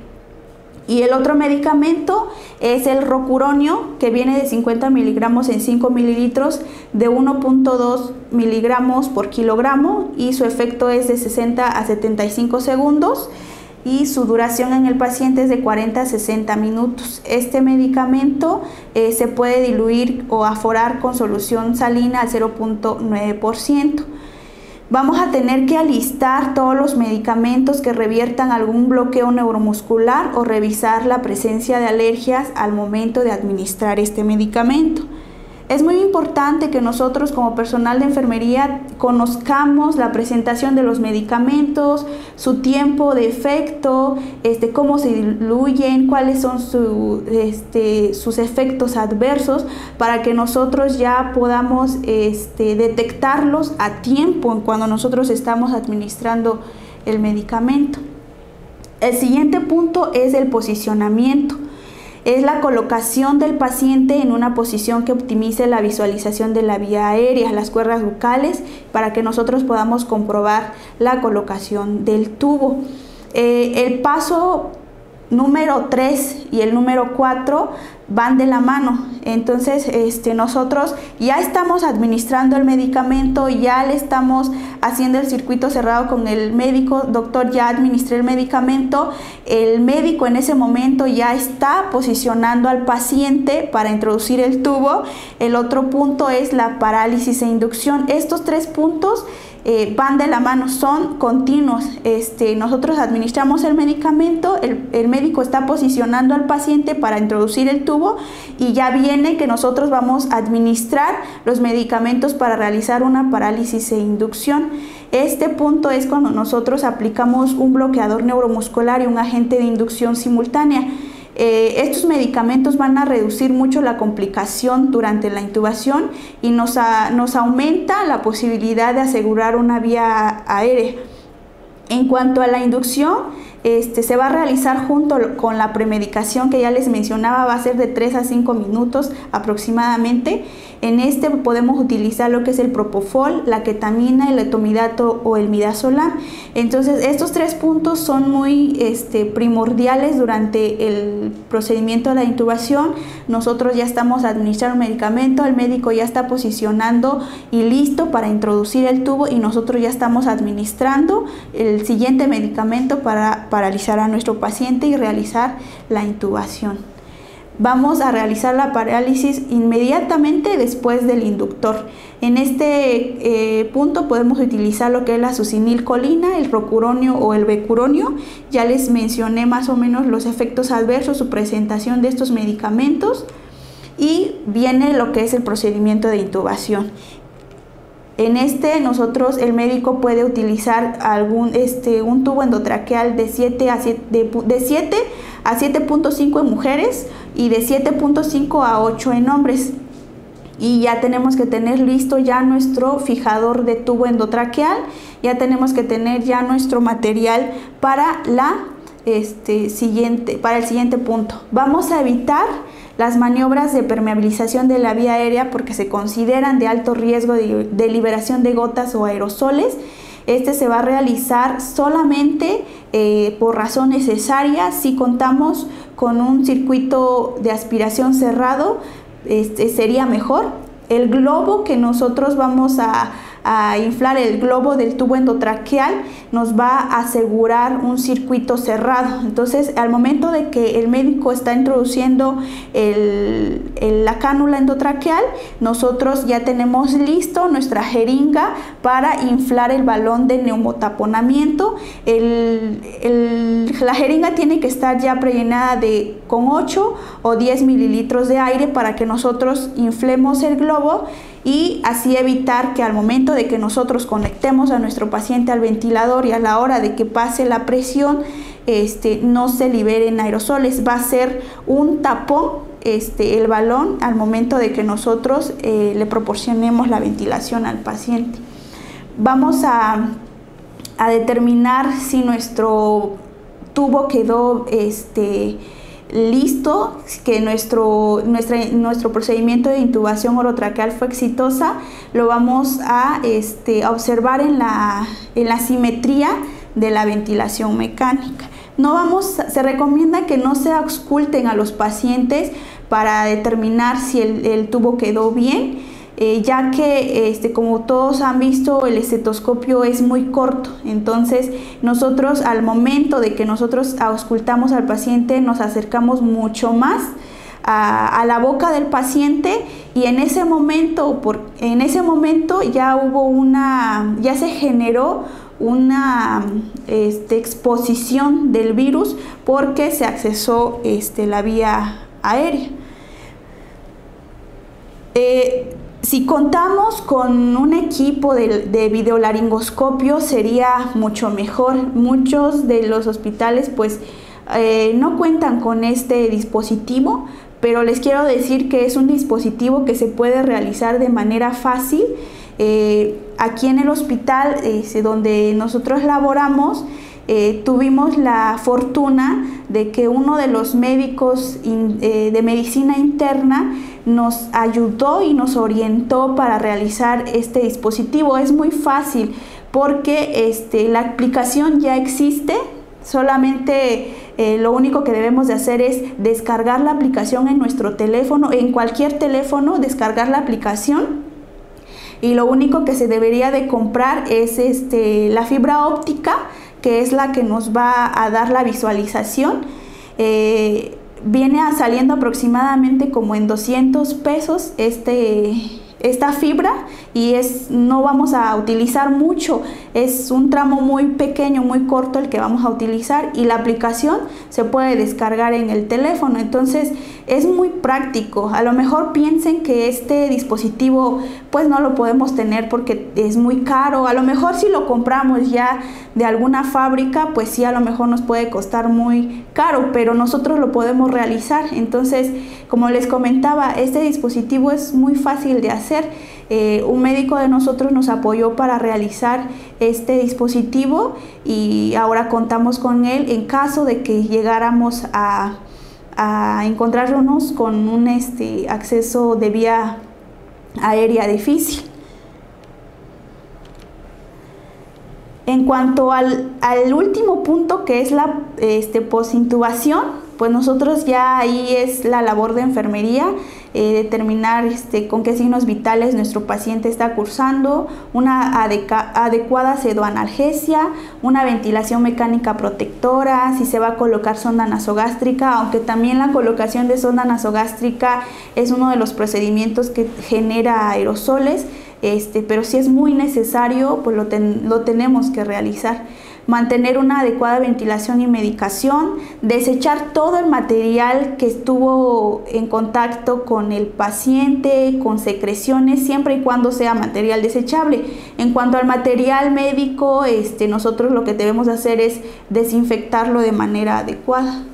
Y el otro medicamento es el rocuronio, que viene de 50 miligramos en 5 mililitros, de 1.2 miligramos por kilogramo, y su efecto es de 60 a 75 segundos y su duración en el paciente es de 40 a 60 minutos. Este medicamento se puede diluir o aforar con solución salina al 0.9%. Vamos a tener que alistar todos los medicamentos que reviertan algún bloqueo neuromuscular o revisar la presencia de alergias al momento de administrar este medicamento. Es muy importante que nosotros como personal de enfermería conozcamos la presentación de los medicamentos, su tiempo de efecto, cómo se diluyen, cuáles son sus efectos adversos, para que nosotros ya podamos detectarlos a tiempo cuando nosotros estamos administrando el medicamento. El siguiente punto es el posicionamiento. Es la colocación del paciente en una posición que optimice la visualización de la vía aérea, las cuerdas bucales, para que nosotros podamos comprobar la colocación del tubo. El paso número 3 y el número 4 van de la mano. Entonces nosotros ya estamos administrando el medicamento, ya le estamos haciendo el circuito cerrado con el médico. Doctor, ya administré el medicamento. El médico en ese momento ya está posicionando al paciente para introducir el tubo. El otro punto es la parálisis e inducción. Estos tres puntos van de la mano, son continuos. Nosotros administramos el medicamento, el médico está posicionando al paciente para introducir el tubo y ya viene que nosotros vamos a administrar los medicamentos para realizar una parálisis e inducción. Este punto es cuando nosotros aplicamos un bloqueador neuromuscular y un agente de inducción simultánea. Estos medicamentos van a reducir mucho la complicación durante la intubación y nos aumenta la posibilidad de asegurar una vía aérea. En cuanto a la inducción, se va a realizar junto con la premedicación que ya les mencionaba, va a ser de 3 a 5 minutos aproximadamente. En podemos utilizar lo que es el propofol, la ketamina, el etomidato o el midazolam. Entonces estos tres puntos son muy primordiales durante el procedimiento de la intubación. Nosotros ya estamos administrando el medicamento, el médico ya está posicionando y listo para introducir el tubo y nosotros ya estamos administrando el siguiente medicamento para paralizar a nuestro paciente y realizar la intubación. Vamos a realizar la parálisis inmediatamente después del inductor. En este punto podemos utilizar lo que es la succinilcolina, el rocuronio o el becuronio. Ya les mencioné más o menos los efectos adversos, su presentación de estos medicamentos y viene lo que es el procedimiento de intubación. En el médico puede utilizar un tubo endotraqueal de 7 a 7.5 en mujeres y de 7.5 a 8 en hombres. Y ya tenemos que tener listo ya nuestro fijador de tubo endotraqueal, ya tenemos que tener ya nuestro material para el siguiente punto. Vamos a evitar las maniobras de permeabilización de la vía aérea porque se consideran de alto riesgo de liberación de gotas o aerosoles. Se va a realizar solamente por razón necesaria si contamos con un circuito de aspiración cerrado. Sería mejor. El globo que nosotros vamos a inflar, el globo del tubo endotraqueal, nos va a asegurar un circuito cerrado. Entonces, al momento de que el médico está introduciendo la cánula endotraqueal, nosotros ya tenemos listo nuestra jeringa para inflar el balón de neumotaponamiento. La jeringa tiene que estar ya prellenada con 8 o 10 mililitros de aire para que nosotros inflemos el globo y así evitar que al momento de que nosotros conectemos a nuestro paciente al ventilador y a la hora de que pase la presión, no se liberen aerosoles. Va a ser un tapón el balón al momento de que nosotros le proporcionemos la ventilación al paciente. Vamos a determinar si nuestro tubo quedó listo, que nuestro procedimiento de intubación orotraqueal fue exitosa. Lo vamos a observar en la simetría de la ventilación mecánica. Se recomienda que no se ausculten a los pacientes para determinar si el tubo quedó bien, ya que como todos han visto, el estetoscopio es muy corto. Entonces nosotros, al momento de que nosotros auscultamos al paciente, nos acercamos mucho más a la boca del paciente y en ese momento ya se generó una exposición del virus porque se accesó la vía aérea. Si contamos con un equipo de videolaringoscopio sería mucho mejor. Muchos de los hospitales no cuentan con este dispositivo, pero les quiero decir que es un dispositivo que se puede realizar de manera fácil. Aquí en el hospital donde nosotros laboramos, tuvimos la fortuna de que uno de los médicos de medicina interna nos ayudó y nos orientó para realizar este dispositivo. Es muy fácil porque la aplicación ya existe, solamente lo único que debemos de hacer es descargar la aplicación en nuestro teléfono, en cualquier teléfono, descargar la aplicación. Y lo único que se debería de comprar es la fibra óptica, que es la que nos va a dar la visualización. Viene saliendo aproximadamente como en 200 pesos esta fibra y no vamos a utilizar mucho, es un tramo muy pequeño, muy corto el que vamos a utilizar y la aplicación se puede descargar en el teléfono. Entonces es muy práctico. A lo mejor piensen que este dispositivo no lo podemos tener porque es muy caro. A lo mejor si lo compramos ya de alguna fábrica, sí, a lo mejor nos puede costar muy caro, pero nosotros lo podemos realizar. Entonces, como les comentaba, este dispositivo es muy fácil de hacer. Un médico de nosotros nos apoyó para realizar este dispositivo y ahora contamos con él en caso de que llegáramos a encontrarnos con un acceso de vía aérea difícil. En cuanto al último punto, que es la posintubación, nosotros ya ahí es la labor de enfermería, determinar con qué signos vitales nuestro paciente está cursando, una adecuada pseudoanalgesia, una ventilación mecánica protectora, si se va a colocar sonda nasogástrica, aunque también la colocación de sonda nasogástrica es uno de los procedimientos que genera aerosoles, pero si es muy necesario, lo tenemos que realizar. mantener una adecuada ventilación y medicación, desechar todo el material que estuvo en contacto con el paciente, con secreciones, siempre y cuando sea material desechable. En cuanto al material médico, nosotros lo que debemos hacer es desinfectarlo de manera adecuada.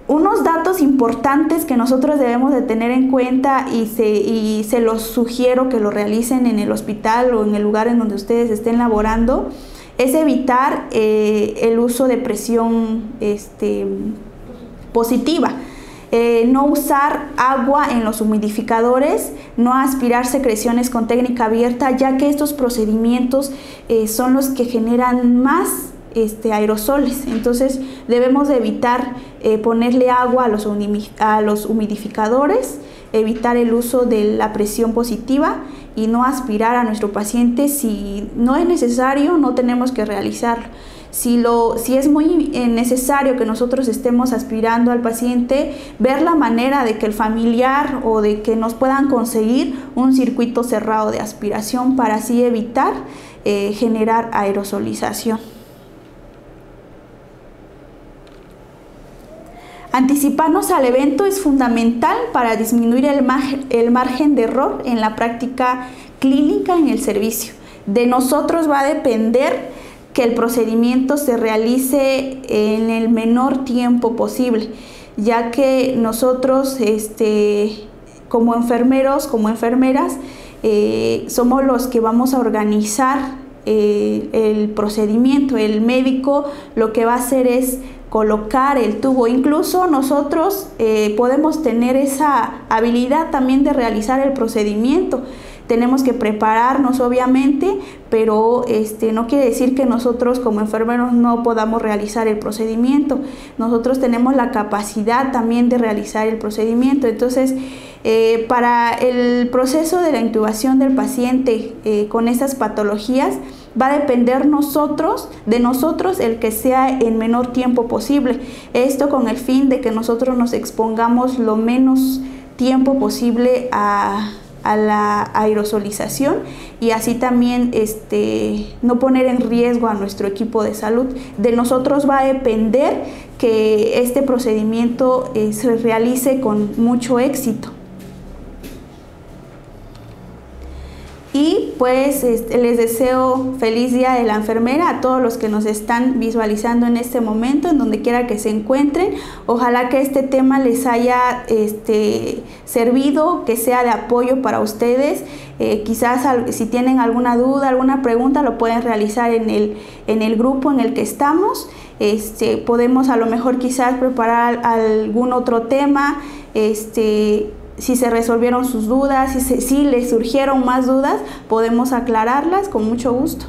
Unos datos importantes que nosotros debemos de tener en cuenta y se los sugiero que lo realicen en el hospital o en el lugar en donde ustedes estén laborando, es evitar el uso de presión positiva. No usar agua en los humidificadores, no aspirar secreciones con técnica abierta, ya que estos procedimientos son los que generan más aerosoles. Entonces debemos de evitar ponerle agua a los humidificadores, evitar el uso de la presión positiva y no aspirar a nuestro paciente. Si no es necesario, no tenemos que realizarlo. Si es muy necesario que nosotros estemos aspirando al paciente, ver la manera de que el familiar o de que nos puedan conseguir un circuito cerrado de aspiración para así evitar generar aerosolización. Anticiparnos al evento es fundamental para disminuir el margen de error en la práctica clínica en el servicio. De nosotros va a depender que el procedimiento se realice en el menor tiempo posible, ya que nosotros como enfermeros, como enfermeras, somos los que vamos a organizar el procedimiento. El médico lo que va a hacer es colocar el tubo. Incluso nosotros podemos tener esa habilidad también de realizar el procedimiento. Tenemos que prepararnos, obviamente, pero no quiere decir que nosotros como enfermeros no podamos realizar el procedimiento. Nosotros tenemos la capacidad también de realizar el procedimiento. Entonces, para el proceso de la intubación del paciente con estas patologías, va a depender de nosotros el que sea en menor tiempo posible. Esto con el fin de que nosotros nos expongamos lo menos tiempo posible a la aerosolización y así también no poner en riesgo a nuestro equipo de salud. De nosotros va a depender que este procedimiento se realice con mucho éxito. Y pues les deseo feliz Día de la Enfermera a todos los que nos están visualizando en este momento, en donde quiera que se encuentren. Ojalá que este tema les haya servido, que sea de apoyo para ustedes. Quizás si tienen alguna duda, alguna pregunta, lo pueden realizar en el grupo en el que estamos. Podemos a lo mejor quizás preparar algún otro tema, si se resolvieron sus dudas, si les surgieron más dudas, podemos aclararlas con mucho gusto.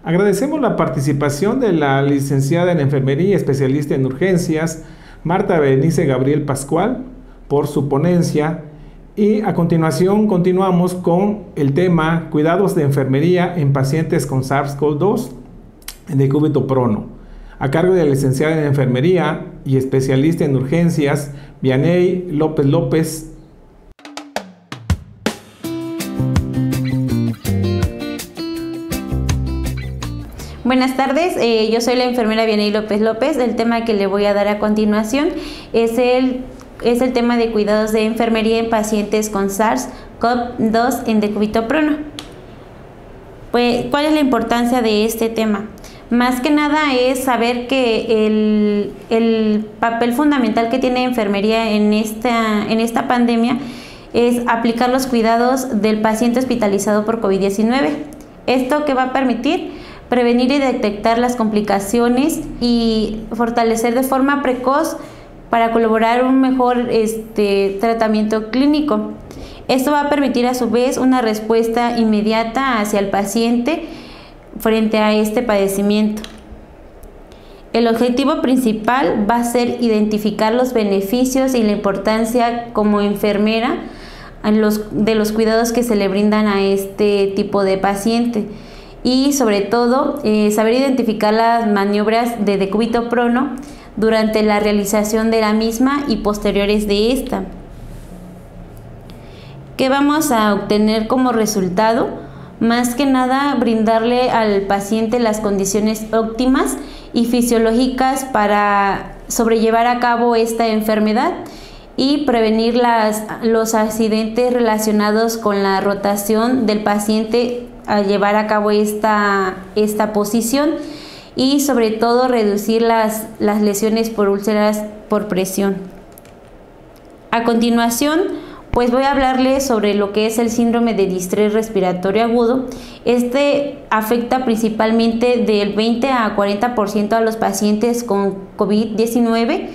Agradecemos la participación de la licenciada en Enfermería y especialista en urgencias, Marta Berenice Gabriel Pascual, por su ponencia. Y a continuación continuamos con el tema Cuidados de enfermería en pacientes con SARS-CoV-2 en decúbito prono, a cargo de la licenciada en Enfermería y especialista en urgencias, Vianey López López. Buenas tardes, yo soy la enfermera Vianey López López. El tema que le voy a dar a continuación es el tema de cuidados de enfermería en pacientes con SARS-CoV-2 en decúbito prono. Pues, ¿cuál es la importancia de este tema? Más que nada es saber que el papel fundamental que tiene enfermería en esta pandemia es aplicar los cuidados del paciente hospitalizado por COVID-19. Esto que va a permitir prevenir y detectar las complicaciones y fortalecer de forma precoz para colaborar un mejor tratamiento clínico. Esto va a permitir a su vez una respuesta inmediata hacia el paciente frente a este padecimiento. El objetivo principal va a ser identificar los beneficios y la importancia como enfermera de los cuidados que se le brindan a este tipo de paciente y sobre todo saber identificar las maniobras de decúbito prono durante la realización de la misma y posteriores de esta. ¿Qué vamos a obtener como resultado? Más que nada, brindarle al paciente las condiciones óptimas y fisiológicas para sobrellevar a cabo esta enfermedad y prevenir los accidentes relacionados con la rotación del paciente al llevar a cabo esta posición, y sobre todo reducir las lesiones por úlceras por presión. A continuación, pues voy a hablarles sobre lo que es el síndrome de distrés respiratorio agudo. Este afecta principalmente del 20 a 40% a los pacientes con COVID-19.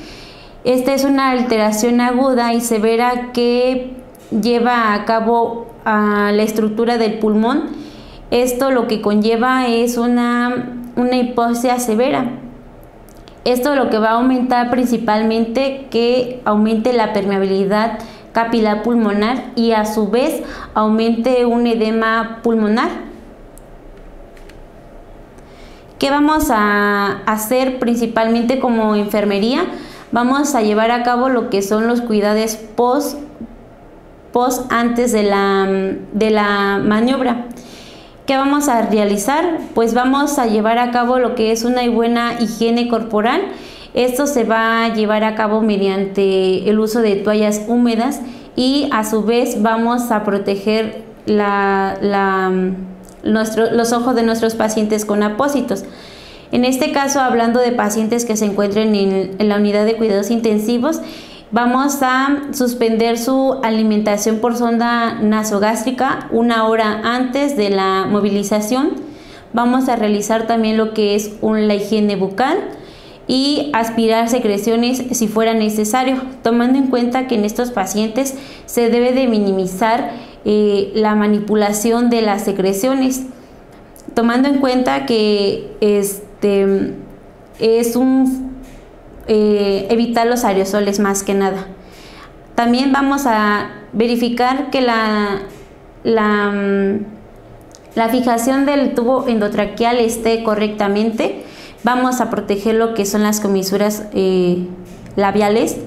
Esta es una alteración aguda y severa que lleva a cabo la estructura del pulmón. Esto lo que conlleva es una hipoxia severa. Esto lo que va a aumentar principalmente que aumente la permeabilidad capilar pulmonar y a su vez aumente un edema pulmonar. ¿Qué vamos a hacer principalmente como enfermería? Vamos a llevar a cabo lo que son los cuidados post antes de la maniobra. ¿Qué vamos a realizar? Pues vamos a llevar a cabo lo que es una buena higiene corporal. Esto se va a llevar a cabo mediante el uso de toallas húmedas y a su vez vamos a proteger los ojos de nuestros pacientes con apósitos. En este caso, hablando de pacientes que se encuentren en la unidad de cuidados intensivos, vamos a suspender su alimentación por sonda nasogástrica 1 hora antes de la movilización. Vamos a realizar también lo que es la higiene bucal y aspirar secreciones si fuera necesario, tomando en cuenta que en estos pacientes se debe de minimizar la manipulación de las secreciones, tomando en cuenta que evitar los aerosoles más que nada. También vamos a verificar que la fijación del tubo endotraqueal esté correctamente. Vamos a proteger lo que son las comisuras labiales.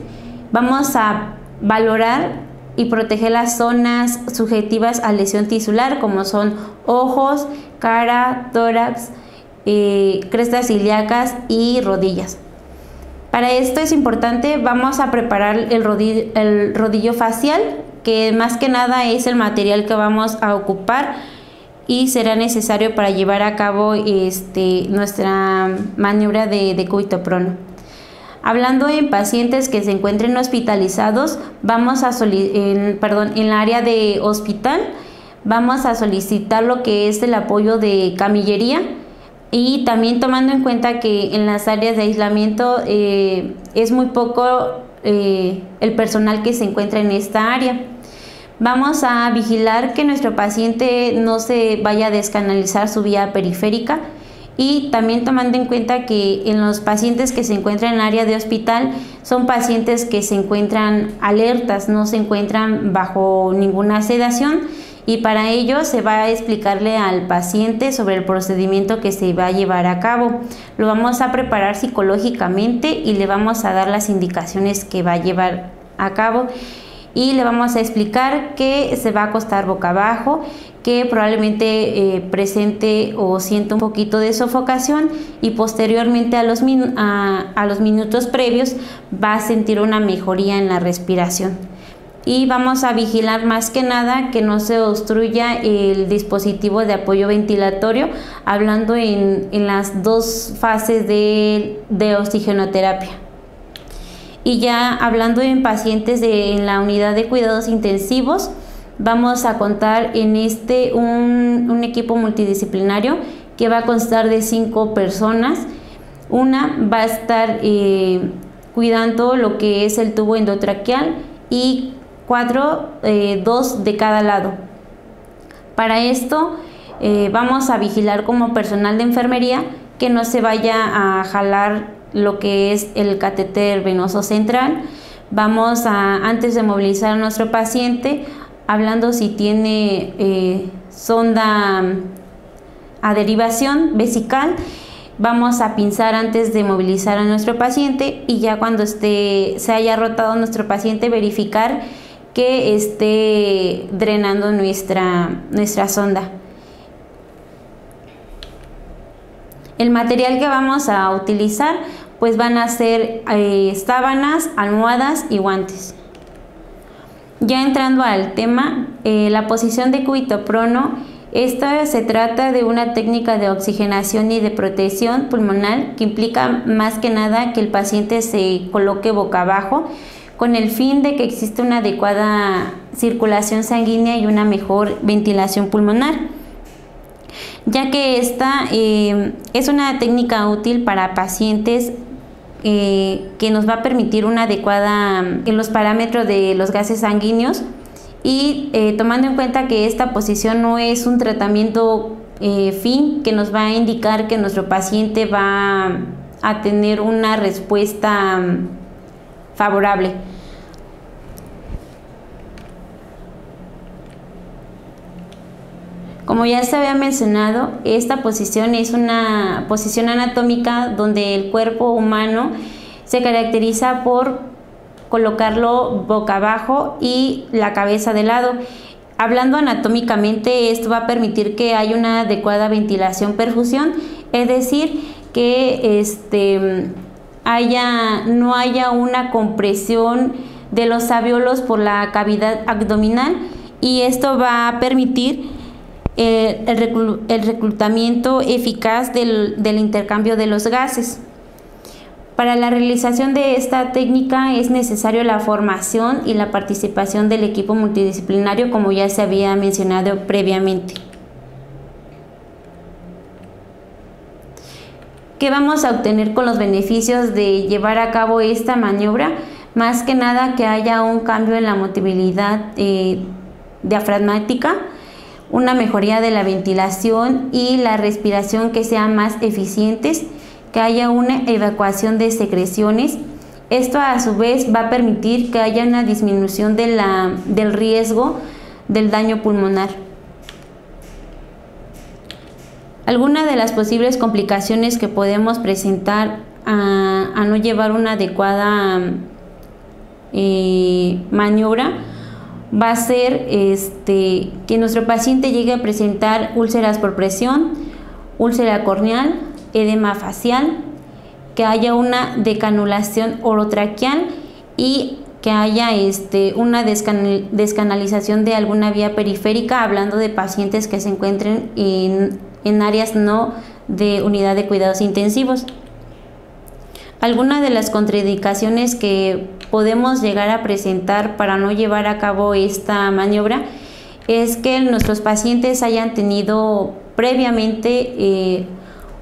Vamos a valorar y proteger las zonas subjetivas a lesión tisular, como son ojos, cara, tórax, crestas ilíacas y rodillas. Para esto es importante, vamos a preparar el rodillo facial, que más que nada es el material que vamos a ocupar y será necesario para llevar a cabo nuestra maniobra de cúbito prono. Hablando en pacientes que se encuentren hospitalizados, en la área de hospital, vamos a solicitar lo que es el apoyo de camillería, y también tomando en cuenta que en las áreas de aislamiento es muy poco el personal que se encuentra en esta área. Vamos a vigilar que nuestro paciente no se vaya a descanalizar su vía periférica, y también tomando en cuenta que en los pacientes que se encuentran en el área de hospital son pacientes que se encuentran alertas, no se encuentran bajo ninguna sedación, y para ello se va a explicarle al paciente sobre el procedimiento que se va a llevar a cabo. Lo vamos a preparar psicológicamente y le vamos a dar las indicaciones que va a llevar a cabo, y le vamos a explicar que se va a acostar boca abajo, que probablemente presente o sienta un poquito de sofocación, y posteriormente a los minutos previos va a sentir una mejoría en la respiración. Y vamos a vigilar más que nada que no se obstruya el dispositivo de apoyo ventilatorio, hablando en las 2 fases de oxigenoterapia. Y ya hablando en pacientes en la unidad de cuidados intensivos, vamos a contar en un equipo multidisciplinario que va a constar de 5 personas. Una va a estar cuidando lo que es el tubo endotraqueal y 2 de cada lado. Para esto vamos a vigilar como personal de enfermería que no se vaya a jalar lo que es el catéter venoso central. Vamos antes de movilizar a nuestro paciente, hablando si tiene sonda a derivación vesical, Vamos a pinzar antes de movilizar a nuestro paciente y ya cuando se haya rotado nuestro paciente, verificar que esté drenando nuestra sonda. El material que vamos a utilizar pues van a ser sábanas, almohadas y guantes. Ya entrando al tema, la posición de cúbito prono. Esta se trata de una técnica de oxigenación y de protección pulmonar que implica más que nada que el paciente se coloque boca abajo con el fin de que exista una adecuada circulación sanguínea y una mejor ventilación pulmonar, ya que esta es una técnica útil para pacientes que nos va a permitir una adecuada en los parámetros de los gases sanguíneos. Y tomando en cuenta que esta posición no es un tratamiento fin que nos va a indicar que nuestro paciente va a tener una respuesta favorable. Como ya se había mencionado, esta posición es una posición anatómica donde el cuerpo humano se caracteriza por colocarlo boca abajo y la cabeza de lado. Hablando anatómicamente, esto va a permitir que haya una adecuada ventilación perfusión, es decir, que no haya una compresión de los alvéolos por la cavidad abdominal, y esto va a permitir el reclutamiento eficaz del intercambio de los gases. Para la realización de esta técnica es necesario la formación y la participación del equipo multidisciplinario, como ya se había mencionado previamente. ¿Qué vamos a obtener con los beneficios de llevar a cabo esta maniobra? Más que nada que haya un cambio en la motilidad diafragmática, una mejoría de la ventilación y la respiración que sean más eficientes, que haya una evacuación de secreciones. Esto a su vez va a permitir que haya una disminución del riesgo del daño pulmonar. Algunas de las posibles complicaciones que podemos presentar a no llevar una adecuada maniobra va a ser que nuestro paciente llegue a presentar úlceras por presión, úlcera corneal, edema facial, que haya una decanulación orotraqueal y que haya una descanalización de alguna vía periférica, hablando de pacientes que se encuentren en áreas no de unidad de cuidados intensivos. Algunas de las contraindicaciones que podemos llegar a presentar para no llevar a cabo esta maniobra es que nuestros pacientes hayan tenido previamente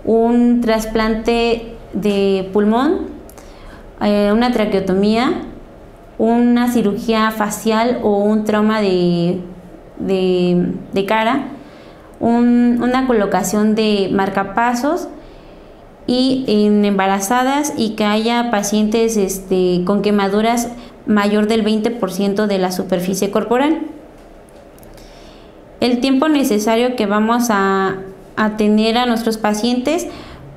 un trasplante de pulmón, una traqueotomía, una cirugía facial o un trauma de cara, una colocación de marcapasos y en embarazadas, y que haya pacientes con quemaduras mayor del 20% de la superficie corporal. El tiempo necesario que vamos a tener a nuestros pacientes,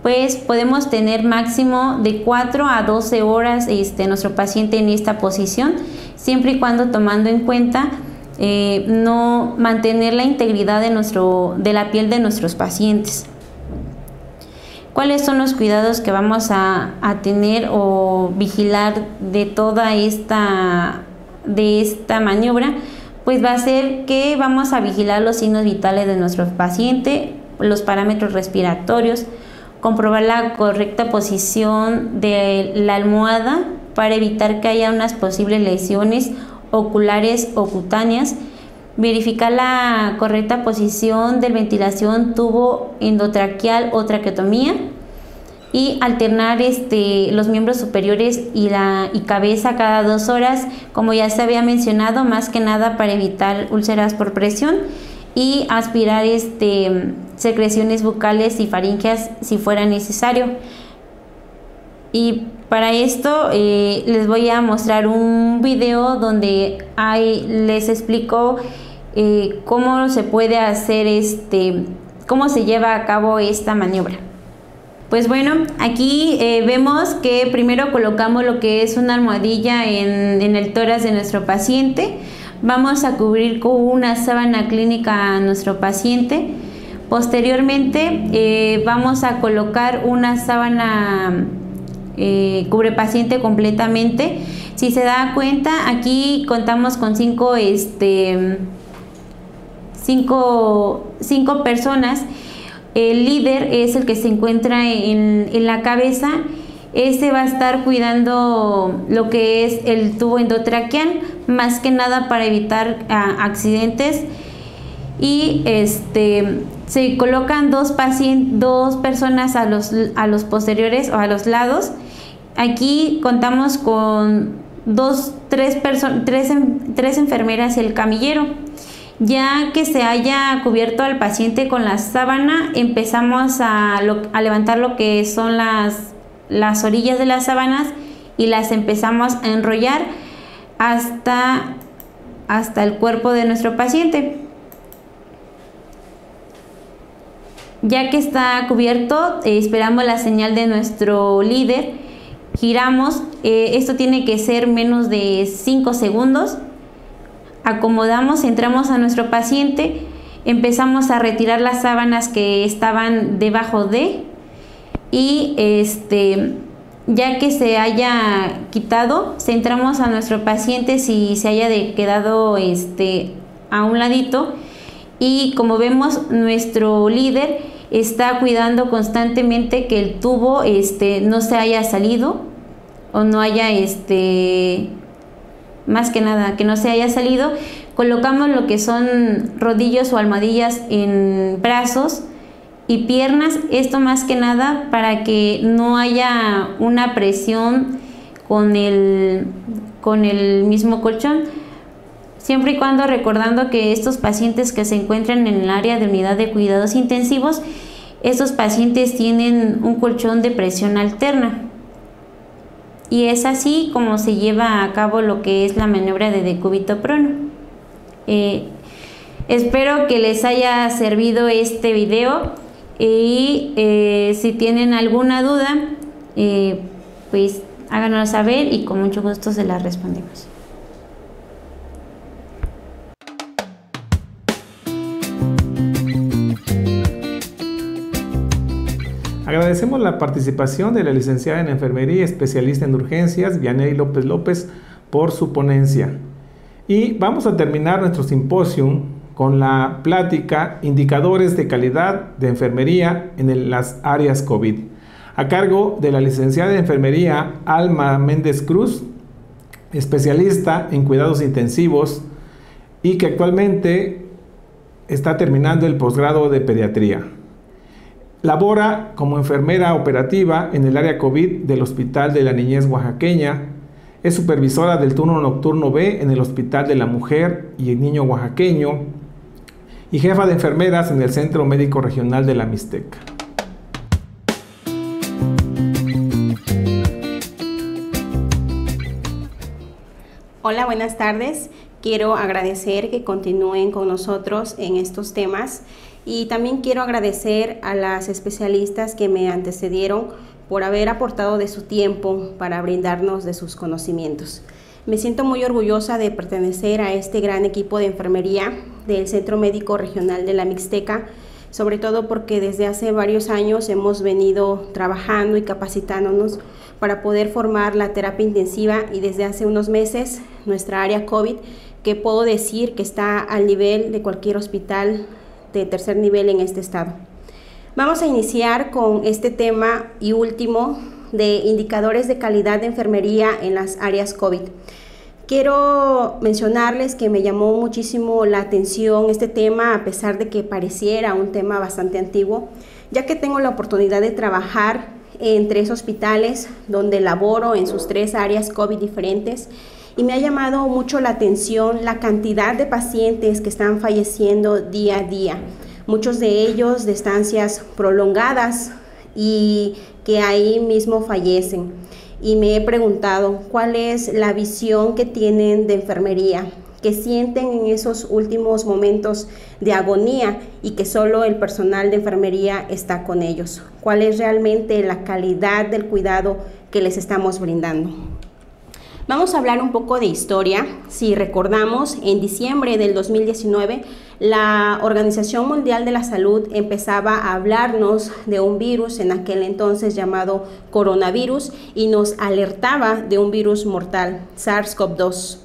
pues podemos tener máximo de 4 a 12 horas nuestro paciente en esta posición, siempre y cuando tomando en cuenta no mantener la integridad de la piel de nuestros pacientes. ¿Cuáles son los cuidados que vamos a tener o vigilar de toda esta maniobra? Pues va a ser que vamos a vigilar los signos vitales de nuestro paciente, los parámetros respiratorios, comprobar la correcta posición de la almohada para evitar que haya unas posibles lesiones oculares o cutáneas, verificar la correcta posición de ventilación tubo endotraqueal o traqueotomía, y alternar los miembros superiores y cabeza cada 2 horas, como ya se había mencionado, más que nada para evitar úlceras por presión, y aspirar secreciones bucales y faríngeas si fuera necesario. Y para esto les voy a mostrar un video donde les explico cómo se puede hacer cómo se lleva a cabo esta maniobra. Pues bueno, aquí vemos que primero colocamos lo que es una almohadilla en el tórax de nuestro paciente. Vamos a cubrir con una sábana clínica a nuestro paciente. Posteriormente vamos a colocar una sábana cubre paciente completamente. Si se da cuenta, aquí contamos con cinco personas. El líder es el que se encuentra en la cabeza. Este va a estar cuidando lo que es el tubo endotraqueal, más que nada para evitar accidentes. Y se colocan dos personas a los posteriores o a los lados. Aquí contamos con tres enfermeras y el camillero. Ya que se haya cubierto al paciente con la sábana, empezamos a levantar lo que son las orillas de las sábanas y las empezamos a enrollar hasta el cuerpo de nuestro paciente. Ya que está cubierto, esperamos la señal de nuestro líder, giramos, esto tiene que ser menos de 5 segundos. Acomodamos, entramos a nuestro paciente, empezamos a retirar las sábanas que estaban debajo de, y ya que se haya quitado, centramos a nuestro paciente si se haya quedado a un ladito, y como vemos, nuestro líder está cuidando constantemente que el tubo no se haya salido o no haya más que nada que no se haya salido. Colocamos lo que son rodillos o almohadillas en brazos y piernas, esto más que nada para que no haya una presión con el mismo colchón, siempre y cuando recordando que estos pacientes que se encuentran en el área de unidad de cuidados intensivos, estos pacientes tienen un colchón de presión alterna. Y es así como se lleva a cabo lo que es la maniobra de decúbito prono. Espero que les haya servido este video y si tienen alguna duda, pues háganos saber y con mucho gusto se las respondemos. Agradecemos la participación de la licenciada en Enfermería, especialista en urgencias, Vianey López López, por su ponencia. Y vamos a terminar nuestro simposio con la plática Indicadores de calidad de enfermería en las áreas COVID, a cargo de la licenciada en Enfermería Alma Méndez Cruz, especialista en cuidados intensivos y que actualmente está terminando el posgrado de pediatría. Labora como enfermera operativa en el área COVID del Hospital de la Niñez Oaxaqueña. Es supervisora del turno nocturno B en el Hospital de la Mujer y el Niño Oaxaqueño y jefa de enfermeras en el Centro Médico Regional de la Mixteca. Hola, buenas tardes. Quiero agradecer que continúen con nosotros en estos temas. Y también quiero agradecer a las especialistas que me antecedieron por haber aportado de su tiempo para brindarnos de sus conocimientos. Me siento muy orgullosa de pertenecer a este gran equipo de enfermería del Centro Médico Regional de la Mixteca, sobre todo porque desde hace varios años hemos venido trabajando y capacitándonos para poder formar la terapia intensiva y desde hace unos meses nuestra área COVID, que puedo decir que está al nivel de cualquier hospital de tercer nivel en este estado. Vamos a iniciar con este tema y último de indicadores de calidad de enfermería en las áreas COVID. Quiero mencionarles que me llamó muchísimo la atención este tema, a pesar de que pareciera un tema bastante antiguo, ya que tengo la oportunidad de trabajar en 3 hospitales donde laboro en sus 3 áreas COVID diferentes. Y me ha llamado mucho la atención la cantidad de pacientes que están falleciendo día a día, muchos de ellos de estancias prolongadas y que ahí mismo fallecen. Y me he preguntado cuál es la visión que tienen de enfermería, que sienten en esos últimos momentos de agonía y que solo el personal de enfermería está con ellos. ¿Cuál es realmente la calidad del cuidado que les estamos brindando? Vamos a hablar un poco de historia. Si recordamos, en diciembre del 2019, la Organización Mundial de la Salud empezaba a hablarnos de un virus en aquel entonces llamado coronavirus y nos alertaba de un virus mortal, SARS-CoV-2.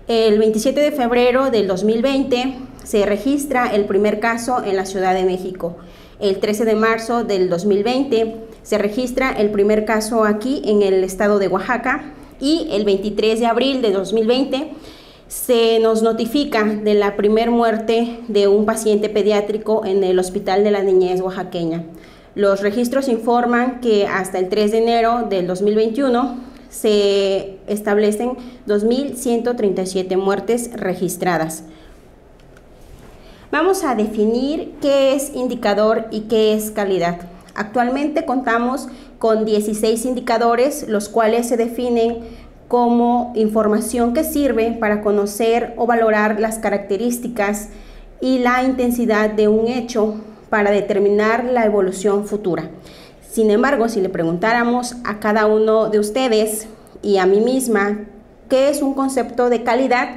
El 27 de febrero del 2020 se registra el primer caso en la Ciudad de México. El 13 de marzo del 2020 se registra el primer caso aquí en el estado de Oaxaca y el 23 de abril de 2020 se nos notifica de la primer muerte de un paciente pediátrico en el Hospital de la Niñez Oaxaqueña. Los registros informan que hasta el 3 de enero del 2021 se establecen 2.137 muertes registradas. Vamos a definir qué es indicador y qué es calidad. Actualmente contamos con 16 indicadores, los cuales se definen como información que sirve para conocer o valorar las características y la intensidad de un hecho para determinar la evolución futura. Sin embargo, si le preguntáramos a cada uno de ustedes y a mí misma qué es un concepto de calidad,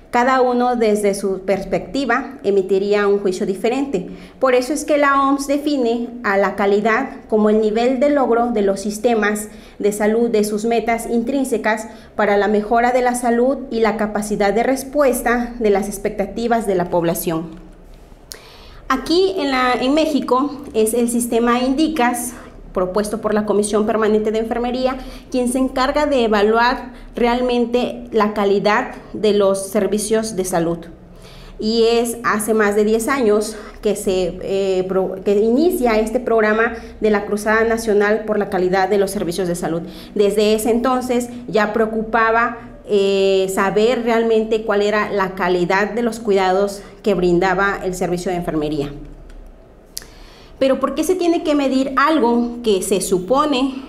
cada uno desde su perspectiva emitiría un juicio diferente. Por eso es que la OMS define a la calidad como el nivel de logro de los sistemas de salud de sus metas intrínsecas para la mejora de la salud y la capacidad de respuesta de las expectativas de la población. Aquí en México es el sistema INDICAS, propuesto por la Comisión Permanente de Enfermería, quien se encarga de evaluar realmente la calidad de los servicios de salud. Y es hace más de 10 años que inicia este programa de la Cruzada Nacional por la Calidad de los Servicios de Salud. Desde ese entonces ya preocupaba saber realmente cuál era la calidad de los cuidados que brindaba el servicio de enfermería. Pero ¿por qué se tiene que medir algo que se supone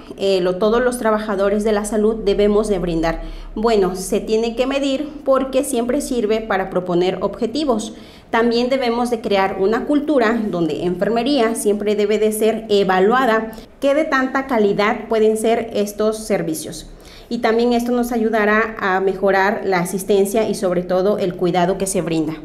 todos los trabajadores de la salud debemos de brindar? Bueno, se tiene que medir porque siempre sirve para proponer objetivos. También debemos de crear una cultura donde enfermería siempre debe de ser evaluada qué de tanta calidad pueden ser estos servicios. Y también esto nos ayudará a mejorar la asistencia y sobre todo el cuidado que se brinda.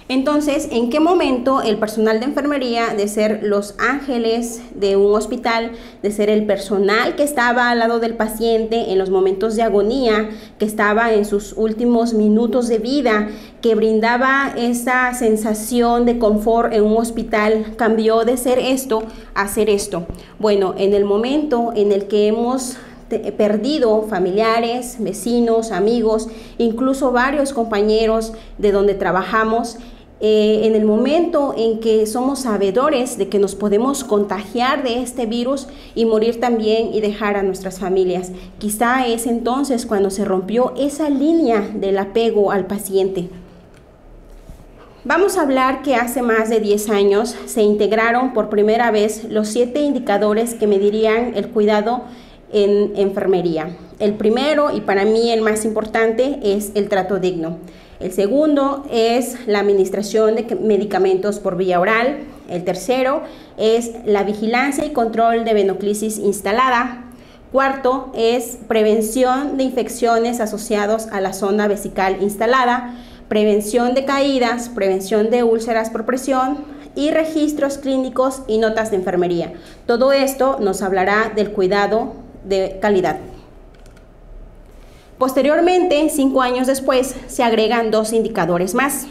Entonces, ¿en qué momento el personal de enfermería, de ser los ángeles de un hospital, de ser el personal que estaba al lado del paciente en los momentos de agonía, que estaba en sus últimos minutos de vida, que brindaba esa sensación de confort en un hospital, cambió de ser esto a ser esto? Bueno, en el momento en el que hemos perdido familiares, vecinos, amigos, incluso varios compañeros de donde trabajamos, en el momento en que somos sabedores de que nos podemos contagiar de este virus y morir también y dejar a nuestras familias. Quizá es entonces cuando se rompió esa línea del apego al paciente. Vamos a hablar que hace más de 10 años se integraron por primera vez los 7 indicadores que medirían el cuidado en enfermería. El primero, y para mí el más importante, es el trato digno. El segundo es la administración de medicamentos por vía oral. El tercero es la vigilancia y control de venoclisis instalada. Cuarto es prevención de infecciones asociados a la zona vesical instalada, prevención de caídas, prevención de úlceras por presión y registros clínicos y notas de enfermería. Todo esto nos hablará del cuidado de calidad. Posteriormente, 5 años después, se agregan 2 indicadores más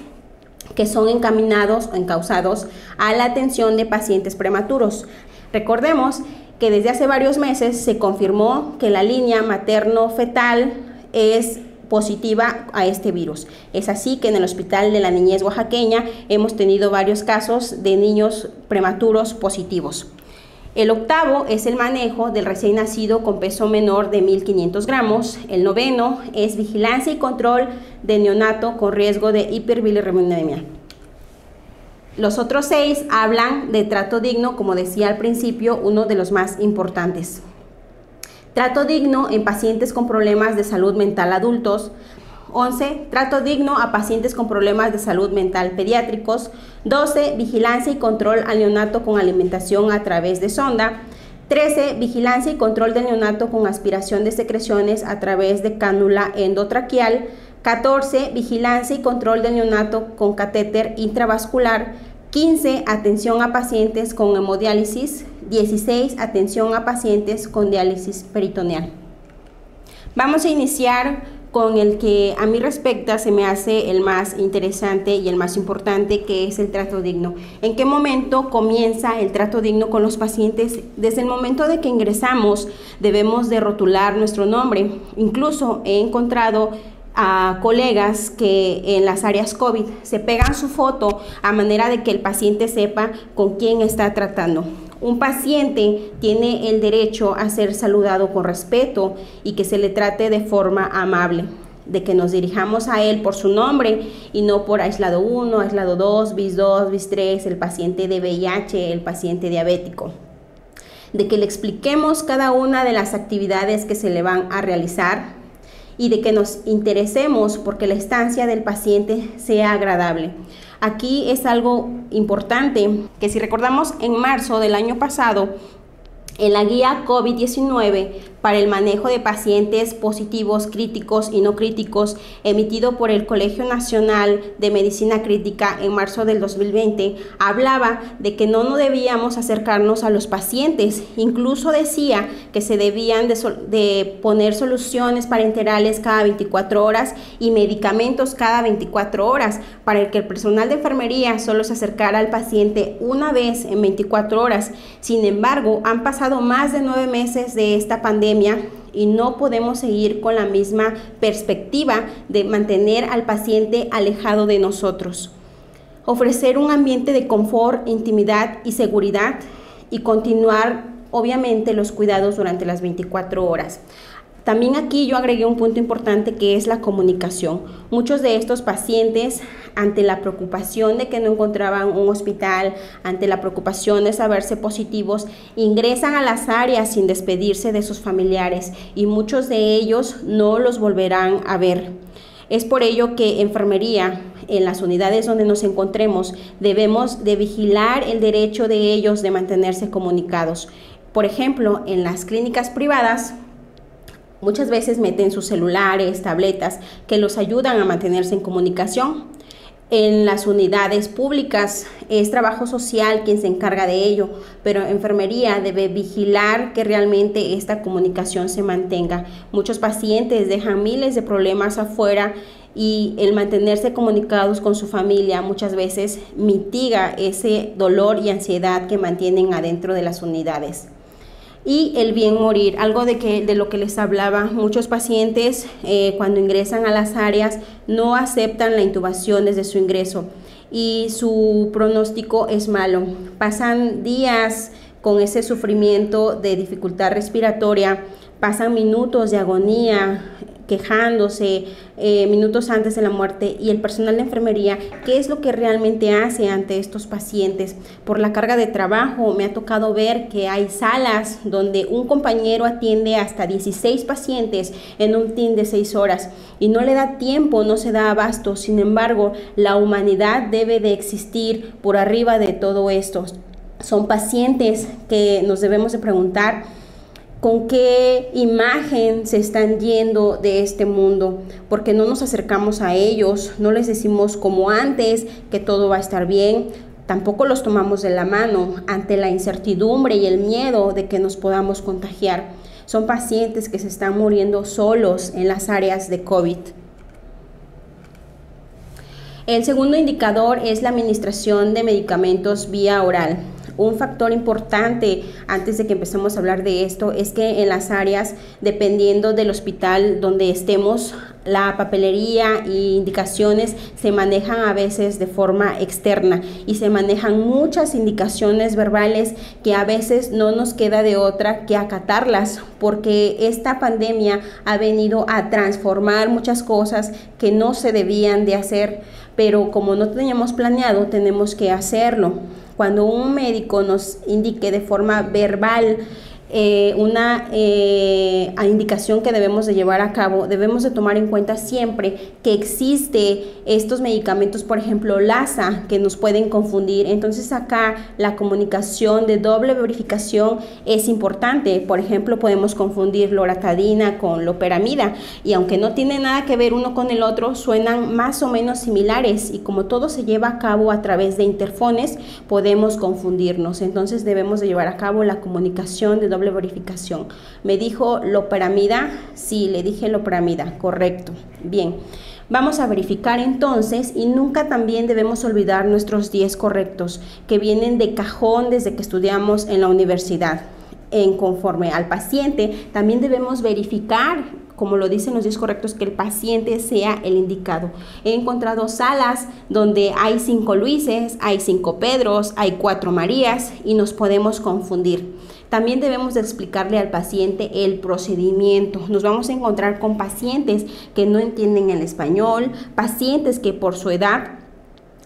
que son encaminados o encausados a la atención de pacientes prematuros. Recordemos que desde hace varios meses se confirmó que la línea materno-fetal es positiva a este virus. Es así que en el Hospital de la Niñez Oaxaqueña hemos tenido varios casos de niños prematuros positivos. El octavo es el manejo del recién nacido con peso menor de 1.500 gramos. El noveno es vigilancia y control de neonato con riesgo de hiperbilirubinemia. Los otros 6 hablan de trato digno, como decía al principio, uno de los más importantes. Trato digno en pacientes con problemas de salud mental adultos. 11. Trato digno a pacientes con problemas de salud mental pediátricos. 12. Vigilancia y control al neonato con alimentación a través de sonda. 13. Vigilancia y control del neonato con aspiración de secreciones a través de cánula endotraqueal. 14. Vigilancia y control del neonato con catéter intravascular. 15. Atención a pacientes con hemodiálisis. 16. Atención a pacientes con diálisis peritoneal. Vamos a iniciar con el que a mí respecta se me hace el más interesante y el más importante, que es el trato digno. ¿En qué momento comienza el trato digno con los pacientes? Desde el momento de que ingresamos debemos de rotular nuestro nombre. Incluso he encontrado a colegas que en las áreas COVID se pegan su foto a manera de que el paciente sepa con quién está tratando. Un paciente tiene el derecho a ser saludado con respeto y que se le trate de forma amable, de que nos dirijamos a él por su nombre y no por aislado 1, aislado 2, bis 2, bis 3, el paciente de VIH, el paciente diabético. De que le expliquemos cada una de las actividades que se le van a realizar y de que nos interesemos porque la estancia del paciente sea agradable. Aquí es algo importante que, si recordamos, en marzo del año pasado, en la guía COVID-19 para el manejo de pacientes positivos, críticos y no críticos, emitido por el Colegio Nacional de Medicina Crítica en marzo del 2020, hablaba de que no debíamos acercarnos a los pacientes. Incluso decía que se debían de poner soluciones parenterales cada 24 horas y medicamentos cada 24 horas, para que el personal de enfermería solo se acercara al paciente una vez en 24 horas. Sin embargo, han pasado más de 9 meses de esta pandemia y no podemos seguir con la misma perspectiva de mantener al paciente alejado de nosotros. Ofrecer un ambiente de confort, intimidad y seguridad, y continuar obviamente los cuidados durante las 24 horas. También aquí yo agregué un punto importante, que es la comunicación. Muchos de estos pacientes, ante la preocupación de que no encontraban un hospital, ante la preocupación de saberse positivos, ingresan a las áreas sin despedirse de sus familiares, y muchos de ellos no los volverán a ver. Es por ello que enfermería, en las unidades donde nos encontremos, debemos de vigilar el derecho de ellos de mantenerse comunicados. Por ejemplo, en las clínicas privadas, muchas veces meten sus celulares, tabletas, que los ayudan a mantenerse en comunicación. En las unidades públicas es trabajo social quien se encarga de ello, pero enfermería debe vigilar que realmente esta comunicación se mantenga. Muchos pacientes dejan miles de problemas afuera, y el mantenerse comunicados con su familia muchas veces mitiga ese dolor y ansiedad que mantienen adentro de las unidades. Y el bien morir, algo de lo que les hablaba. Muchos pacientes cuando ingresan a las áreas no aceptan la intubación desde su ingreso y su pronóstico es malo. Pasan días con ese sufrimiento de dificultad respiratoria, pasan minutos de agonía, quejándose, minutos antes de la muerte, y el personal de enfermería, ¿qué es lo que realmente hace ante estos pacientes? Por la carga de trabajo me ha tocado ver que hay salas donde un compañero atiende hasta 16 pacientes en un team de 6 horas y no le da tiempo, no se da abasto. Sin embargo, la humanidad debe de existir por arriba de todo esto. Son pacientes que nos debemos de preguntar con qué imagen se están yendo de este mundo, porque no nos acercamos a ellos, no les decimos como antes que todo va a estar bien, tampoco los tomamos de la mano ante la incertidumbre y el miedo de que nos podamos contagiar. Son pacientes que se están muriendo solos en las áreas de COVID. El segundo indicador es la administración de medicamentos vía oral. Un factor importante antes de que empecemos a hablar de esto es que en las áreas, dependiendo del hospital donde estemos, la papelería e indicaciones se manejan a veces de forma externa y se manejan muchas indicaciones verbales que a veces no nos queda de otra que acatarlas, porque esta pandemia ha venido a transformar muchas cosas que no se debían de hacer, pero como no teníamos planeado, tenemos que hacerlo. Cuando un médico nos indique de forma verbal una indicación que debemos de llevar a cabo. Debemos de tomar en cuenta siempre que existe estos medicamentos, por ejemplo LASA, que nos pueden confundir. Entonces acá la comunicación de doble verificación es importante. Por ejemplo, podemos confundir loratadina con loperamida, y aunque no tiene nada que ver uno con el otro, suenan más o menos similares, y como todo se lleva a cabo a través de interfones, podemos confundirnos. Entonces debemos de llevar a cabo la comunicación de doble verificación. ¿Me dijo loperamida? Sí, le dije loperamida, correcto. Bien, vamos a verificar entonces, y nunca también debemos olvidar nuestros 10 correctos que vienen de cajón desde que estudiamos en la universidad. Conforme al paciente, también debemos verificar, como lo dicen los 10 correctos, que el paciente sea el indicado. He encontrado salas donde hay 5 Luises, hay 5 Pedros, hay 4 Marías, y nos podemos confundir. También debemos de explicarle al paciente el procedimiento. Nos vamos a encontrar con pacientes que no entienden el español, pacientes que por su edad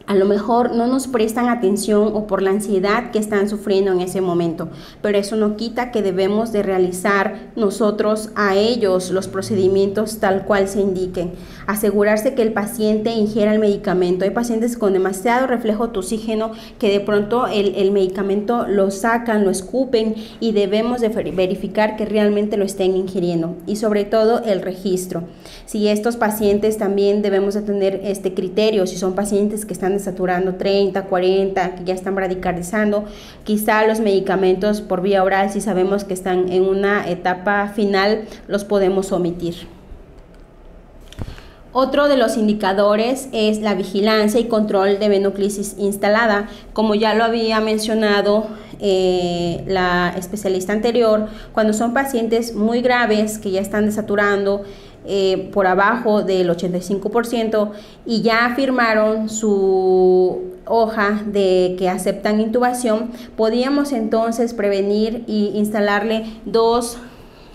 a lo mejor no nos prestan atención o por la ansiedad que están sufriendo en ese momento, pero eso no quita que debemos de realizar nosotros a ellos los procedimientos tal cual se indiquen. Asegurarse que el paciente ingiera el medicamento. Hay pacientes con demasiado reflejo de oxígeno que de pronto el medicamento lo sacan, lo escupen, y debemos de verificar que realmente lo estén ingiriendo, y sobre todo el registro. Si estos pacientes también debemos de tener este criterio, si son pacientes que están desaturando 30, 40, que ya están bradicardizando, quizá los medicamentos por vía oral, si sabemos que están en una etapa final, los podemos omitir. Otro de los indicadores es la vigilancia y control de venoclisis instalada. Como ya lo había mencionado la especialista anterior, cuando son pacientes muy graves que ya están desaturando por abajo del 85% y ya firmaron su hoja de que aceptan intubación, podíamos entonces prevenir y instalarle 2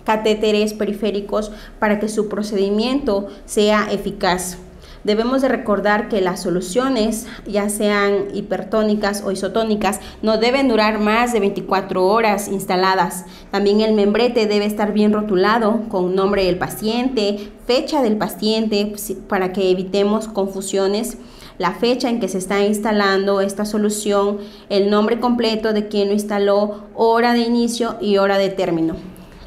catéteres periféricos para que su procedimiento sea eficaz. Debemos de recordar que las soluciones, ya sean hipertónicas o isotónicas, no deben durar más de 24 horas instaladas. También el membrete debe estar bien rotulado con nombre del paciente, fecha del paciente, para que evitemos confusiones, la fecha en que se está instalando esta solución, el nombre completo de quien lo instaló, hora de inicio y hora de término.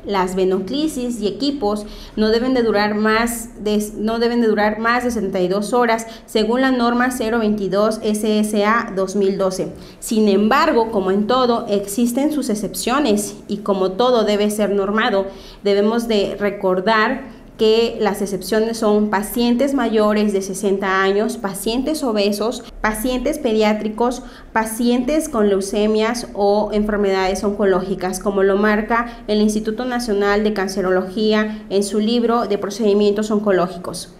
Las venoclisis y equipos no deben de durar más de 72 horas según la norma 022 SSA 2012. Sin embargo, como en todo, existen sus excepciones, y como todo debe ser normado, debemos de recordar que las excepciones son pacientes mayores de 60 años, pacientes obesos, pacientes pediátricos, pacientes con leucemias o enfermedades oncológicas, como lo marca el Instituto Nacional de Cancerología en su libro de procedimientos oncológicos.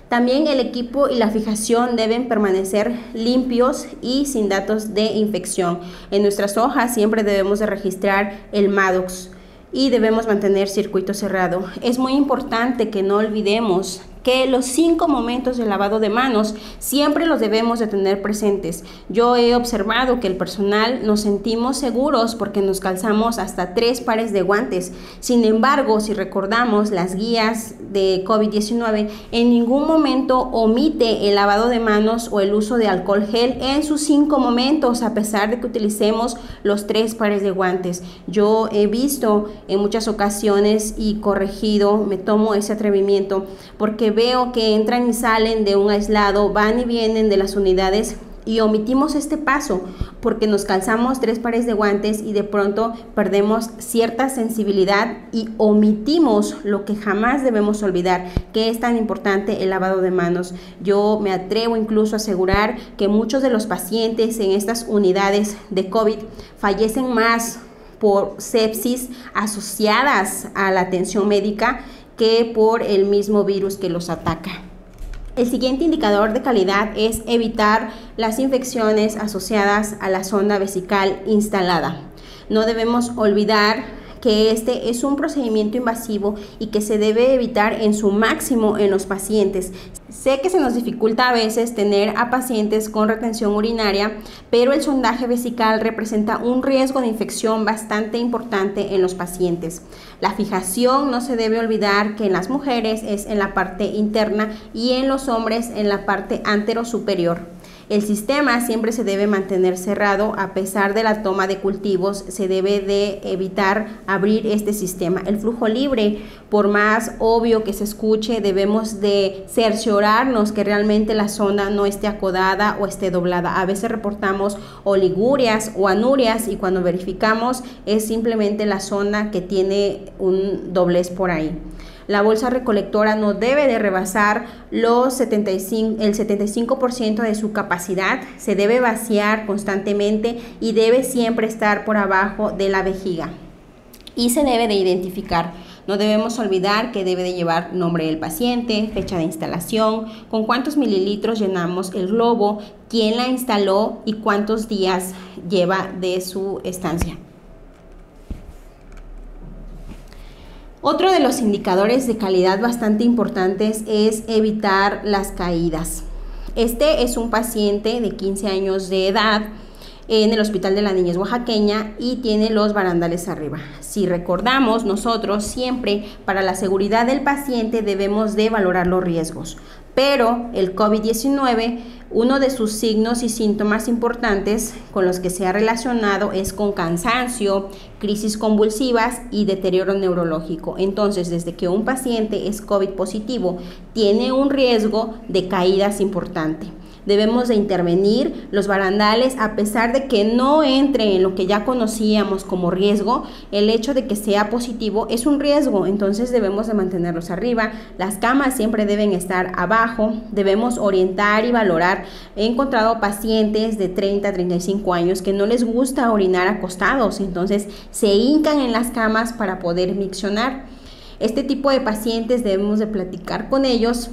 También el equipo y la fijación deben permanecer limpios y sin datos de infección. En nuestras hojas siempre debemos de registrar el Maddox y debemos mantener circuito cerrado. Es muy importante que no olvidemos que los 5 momentos de lavado de manos siempre los debemos de tener presentes. Yo he observado que el personal nos sentimos seguros porque nos calzamos hasta 3 pares de guantes. Sin embargo, si recordamos las guías de COVID-19, en ningún momento omite el lavado de manos o el uso de alcohol gel en sus 5 momentos, a pesar de que utilicemos los 3 pares de guantes. Yo he visto en muchas ocasiones y corregido, me tomo ese atrevimiento porque veo que entran y salen de un aislado, van y vienen de las unidades, y omitimos este paso porque nos calzamos 3 pares de guantes y de pronto perdemos cierta sensibilidad y omitimos lo que jamás debemos olvidar, que es tan importante el lavado de manos. Yo me atrevo incluso a asegurar que muchos de los pacientes en estas unidades de COVID fallecen más por sepsis asociadas a la atención médica que por el mismo virus que los ataca. El siguiente indicador de calidad es evitar las infecciones asociadas a la sonda vesical instalada. No debemos olvidar que este es un procedimiento invasivo y que se debe evitar en su máximo en los pacientes. Sé que se nos dificulta a veces tener a pacientes con retención urinaria, pero el sondaje vesical representa un riesgo de infección bastante importante en los pacientes. La fijación, no se debe olvidar que en las mujeres es en la parte interna y en los hombres en la parte anterosuperior. El sistema siempre se debe mantener cerrado. A pesar de la toma de cultivos, se debe de evitar abrir este sistema. El flujo libre, por más obvio que se escuche, debemos de cerciorarnos que realmente la zona no esté acodada o esté doblada. A veces reportamos oligurias o anurias y cuando verificamos es simplemente la zona que tiene un doblez por ahí. La bolsa recolectora no debe de rebasar el 75% de su capacidad, se debe vaciar constantemente y debe siempre estar por abajo de la vejiga. Y se debe de identificar. No debemos olvidar que debe de llevar nombre del paciente, fecha de instalación, con cuántos mililitros llenamos el globo, quién la instaló y cuántos días lleva de su estancia. Otro de los indicadores de calidad bastante importantes es evitar las caídas. Este es un paciente de 15 años de edad en el Hospital de la Niñez Oaxaqueña y tiene los barandales arriba. Si recordamos, nosotros siempre para la seguridad del paciente debemos de valorar los riesgos, pero el COVID-19, uno de sus signos y síntomas importantes con los que se ha relacionado es con cansancio, crisis convulsivas y deterioro neurológico. Entonces, desde que un paciente es COVID positivo, tiene un riesgo de caídas importante. Debemos de intervenir los barandales a pesar de que no entre en lo que ya conocíamos como riesgo. El hecho de que sea positivo es un riesgo, entonces debemos de mantenerlos arriba. Las camas siempre deben estar abajo. Debemos orientar y valorar. He encontrado pacientes de 30 a 35 años que no les gusta orinar acostados, entonces se hincan en las camas para poder miccionar. Este tipo de pacientes debemos de platicar con ellos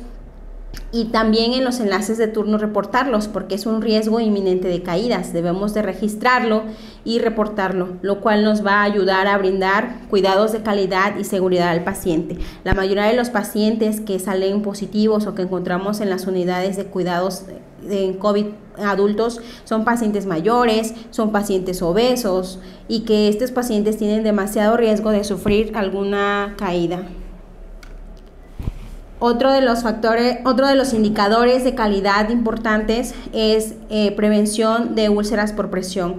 y también en los enlaces de turno reportarlos porque es un riesgo inminente de caídas. Debemos de registrarlo y reportarlo, lo cual nos va a ayudar a brindar cuidados de calidad y seguridad al paciente. La mayoría de los pacientes que salen positivos o que encontramos en las unidades de cuidados en COVID adultos son pacientes mayores, son pacientes obesos y que estos pacientes tienen demasiado riesgo de sufrir alguna caída. Otro de los indicadores de calidad importantes es prevención de úlceras por presión.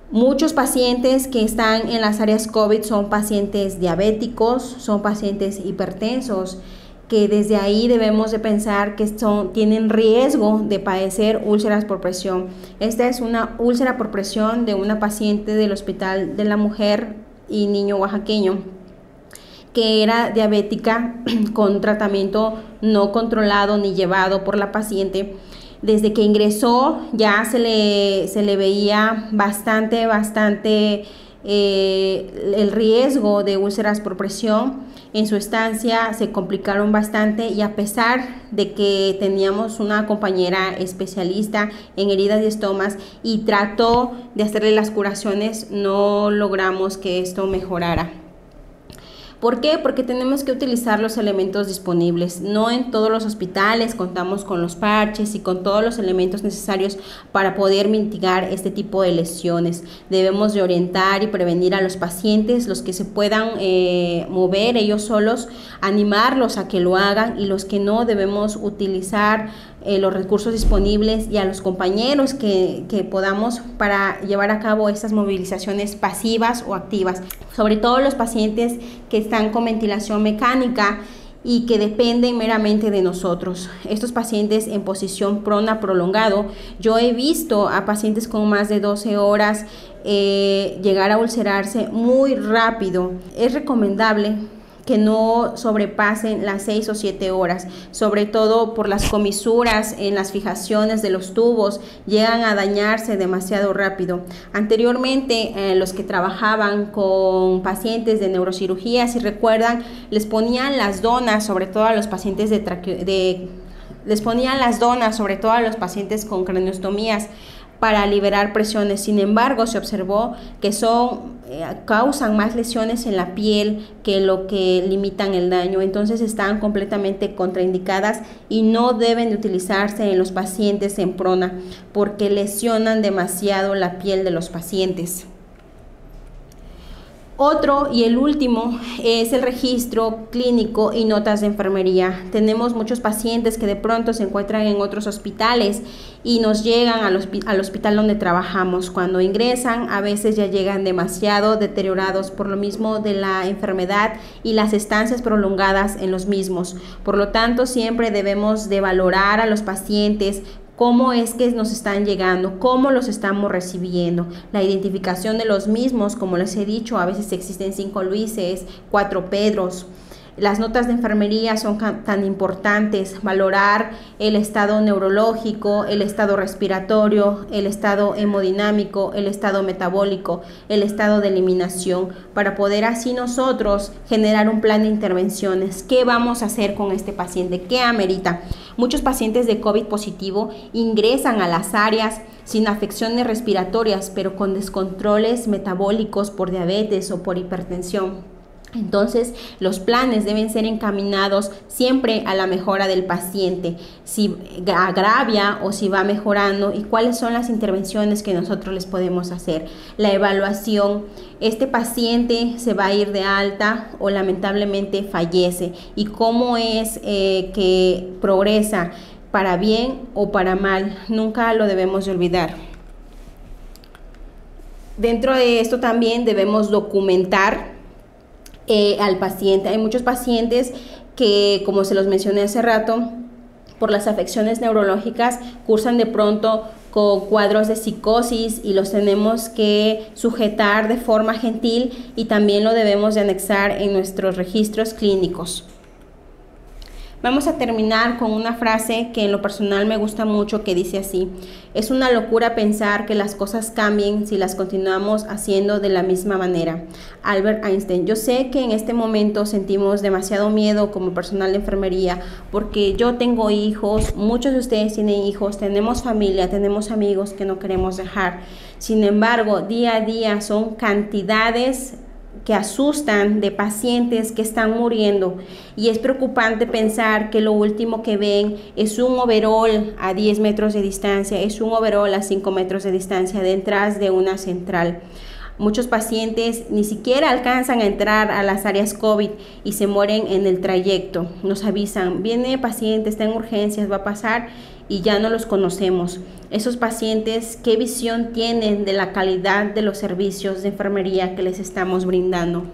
Muchos pacientes que están en las áreas COVID son pacientes diabéticos, son pacientes hipertensos, que desde ahí debemos de pensar que tienen riesgo de padecer úlceras por presión. Esta es una úlcera por presión de una paciente del Hospital de la Mujer y Niño Oaxaqueño, que era diabética con tratamiento no controlado ni llevado por la paciente. Desde que ingresó ya se le veía bastante el riesgo de úlceras por presión. En su estancia se complicaron bastante y a pesar de que teníamos una compañera especialista en heridas y estomas y trató de hacerle las curaciones, no logramos que esto mejorara. ¿Por qué? Porque tenemos que utilizar los elementos disponibles. No en todos los hospitales contamos con los parches y con todos los elementos necesarios para poder mitigar este tipo de lesiones. Debemos de orientar y prevenir a los pacientes, los que se puedan mover ellos solos, animarlos a que lo hagan y los que no debemos utilizar los recursos disponibles y a los compañeros que podamos para llevar a cabo estas movilizaciones pasivas o activas, sobre todo los pacientes que están con ventilación mecánica y que dependen meramente de nosotros. Estos pacientes en posición prona prolongado, yo he visto a pacientes con más de 12 horas llegar a ulcerarse muy rápido. Es recomendable que no sobrepasen las 6 o 7 horas, sobre todo por las comisuras en las fijaciones de los tubos, llegan a dañarse demasiado rápido. Anteriormente, los que trabajaban con pacientes de neurocirugía, si recuerdan, les ponían las donas, sobre todo a los pacientes les ponían las donas, sobre todo a los pacientes con craniostomías, para liberar presiones. Sin embargo, se observó que causan más lesiones en la piel que lo que limitan el daño. Entonces están completamente contraindicadas y no deben de utilizarse en los pacientes en prona porque lesionan demasiado la piel de los pacientes. Otro y el último es el registro clínico y notas de enfermería. Tenemos muchos pacientes que de pronto se encuentran en otros hospitales y nos llegan al hospital donde trabajamos. Cuando ingresan, a veces ya llegan demasiado deteriorados por lo mismo de la enfermedad y las estancias prolongadas en los mismos. Por lo tanto, siempre debemos de valorar a los pacientes, cómo es que nos están llegando, cómo los estamos recibiendo, la identificación de los mismos, como les he dicho, a veces existen 5 Luises, 4 Pedros. Las notas de enfermería son tan importantes, valorar el estado neurológico, el estado respiratorio, el estado hemodinámico, el estado metabólico, el estado de eliminación, para poder así nosotros generar un plan de intervenciones. ¿Qué vamos a hacer con este paciente? ¿Qué amerita? Muchos pacientes de COVID positivo ingresan a las áreas sin afecciones respiratorias, pero con descontroles metabólicos por diabetes o por hipertensión. Entonces, los planes deben ser encaminados siempre a la mejora del paciente, si agravia o si va mejorando y cuáles son las intervenciones que nosotros les podemos hacer. La evaluación, este paciente se va a ir de alta o lamentablemente fallece y cómo es que progresa para bien o para mal, nunca lo debemos de olvidar. Dentro de esto también debemos documentar al paciente. Hay muchos pacientes que, como se los mencioné hace rato, por las afecciones neurológicas cursan de pronto con cuadros de psicosis y los tenemos que sujetar de forma gentil y también lo debemos de anexar en nuestros registros clínicos. Vamos a terminar con una frase que en lo personal me gusta mucho, que dice así: es una locura pensar que las cosas cambien si las continuamos haciendo de la misma manera. Albert Einstein. Yo sé que en este momento sentimos demasiado miedo como personal de enfermería porque yo tengo hijos, muchos de ustedes tienen hijos, tenemos familia, tenemos amigos que no queremos dejar. Sin embargo, día a día son cantidades que asustan de pacientes que están muriendo y es preocupante pensar que lo último que ven es un overall a 10 metros de distancia, es un overall a 5 metros de distancia detrás de una central. Muchos pacientes ni siquiera alcanzan a entrar a las áreas COVID y se mueren en el trayecto. Nos avisan, viene paciente, está en urgencias, va a pasar y ya no los conocemos. Esos pacientes, ¿qué visión tienen de la calidad de los servicios de enfermería que les estamos brindando?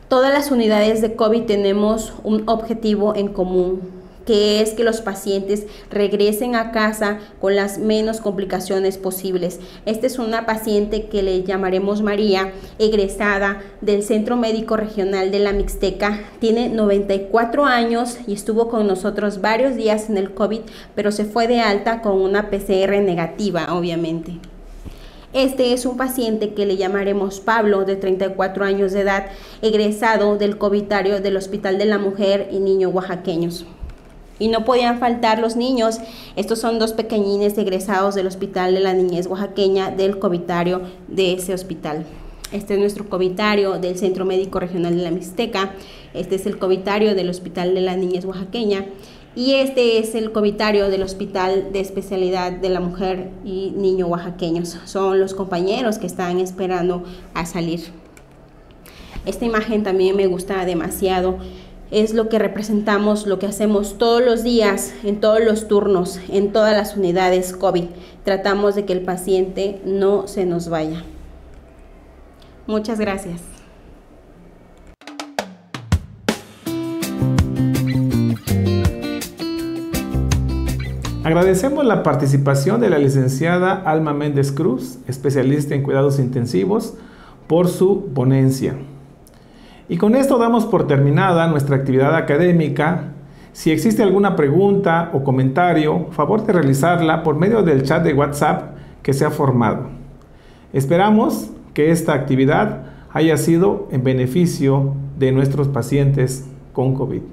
Todas las unidades de COVID tenemos un objetivo en común, que es que los pacientes regresen a casa con las menos complicaciones posibles. Esta es una paciente que le llamaremos María, egresada del Centro Médico Regional de la Mixteca. Tiene 94 años y estuvo con nosotros varios días en el COVID, pero se fue de alta con una PCR negativa, obviamente. Este es un paciente que le llamaremos Pablo, de 34 años de edad, egresado del covitario del Hospital de la Mujer y Niño Oaxaqueños. Y no podían faltar los niños. Estos son 2 pequeñines egresados del Hospital de la Niñez Oaxaqueña, del covitario de ese hospital. Este es nuestro covitario del Centro Médico Regional de la Mixteca. Este es el covitario del Hospital de la Niñez Oaxaqueña. Y este es el covitario del Hospital de Especialidad de la Mujer y Niño Oaxaqueños. Son los compañeros que están esperando a salir. Esta imagen también me gusta demasiado. Es lo que representamos, lo que hacemos todos los días, en todos los turnos, en todas las unidades COVID. Tratamos de que el paciente no se nos vaya. Muchas gracias. Agradecemos la participación de la licenciada Alma Méndez Cruz, especialista en cuidados intensivos, por su ponencia. Y con esto damos por terminada nuestra actividad académica. Si existe alguna pregunta o comentario, favor de realizarla por medio del chat de WhatsApp que se ha formado. Esperamos que esta actividad haya sido en beneficio de nuestros pacientes con COVID.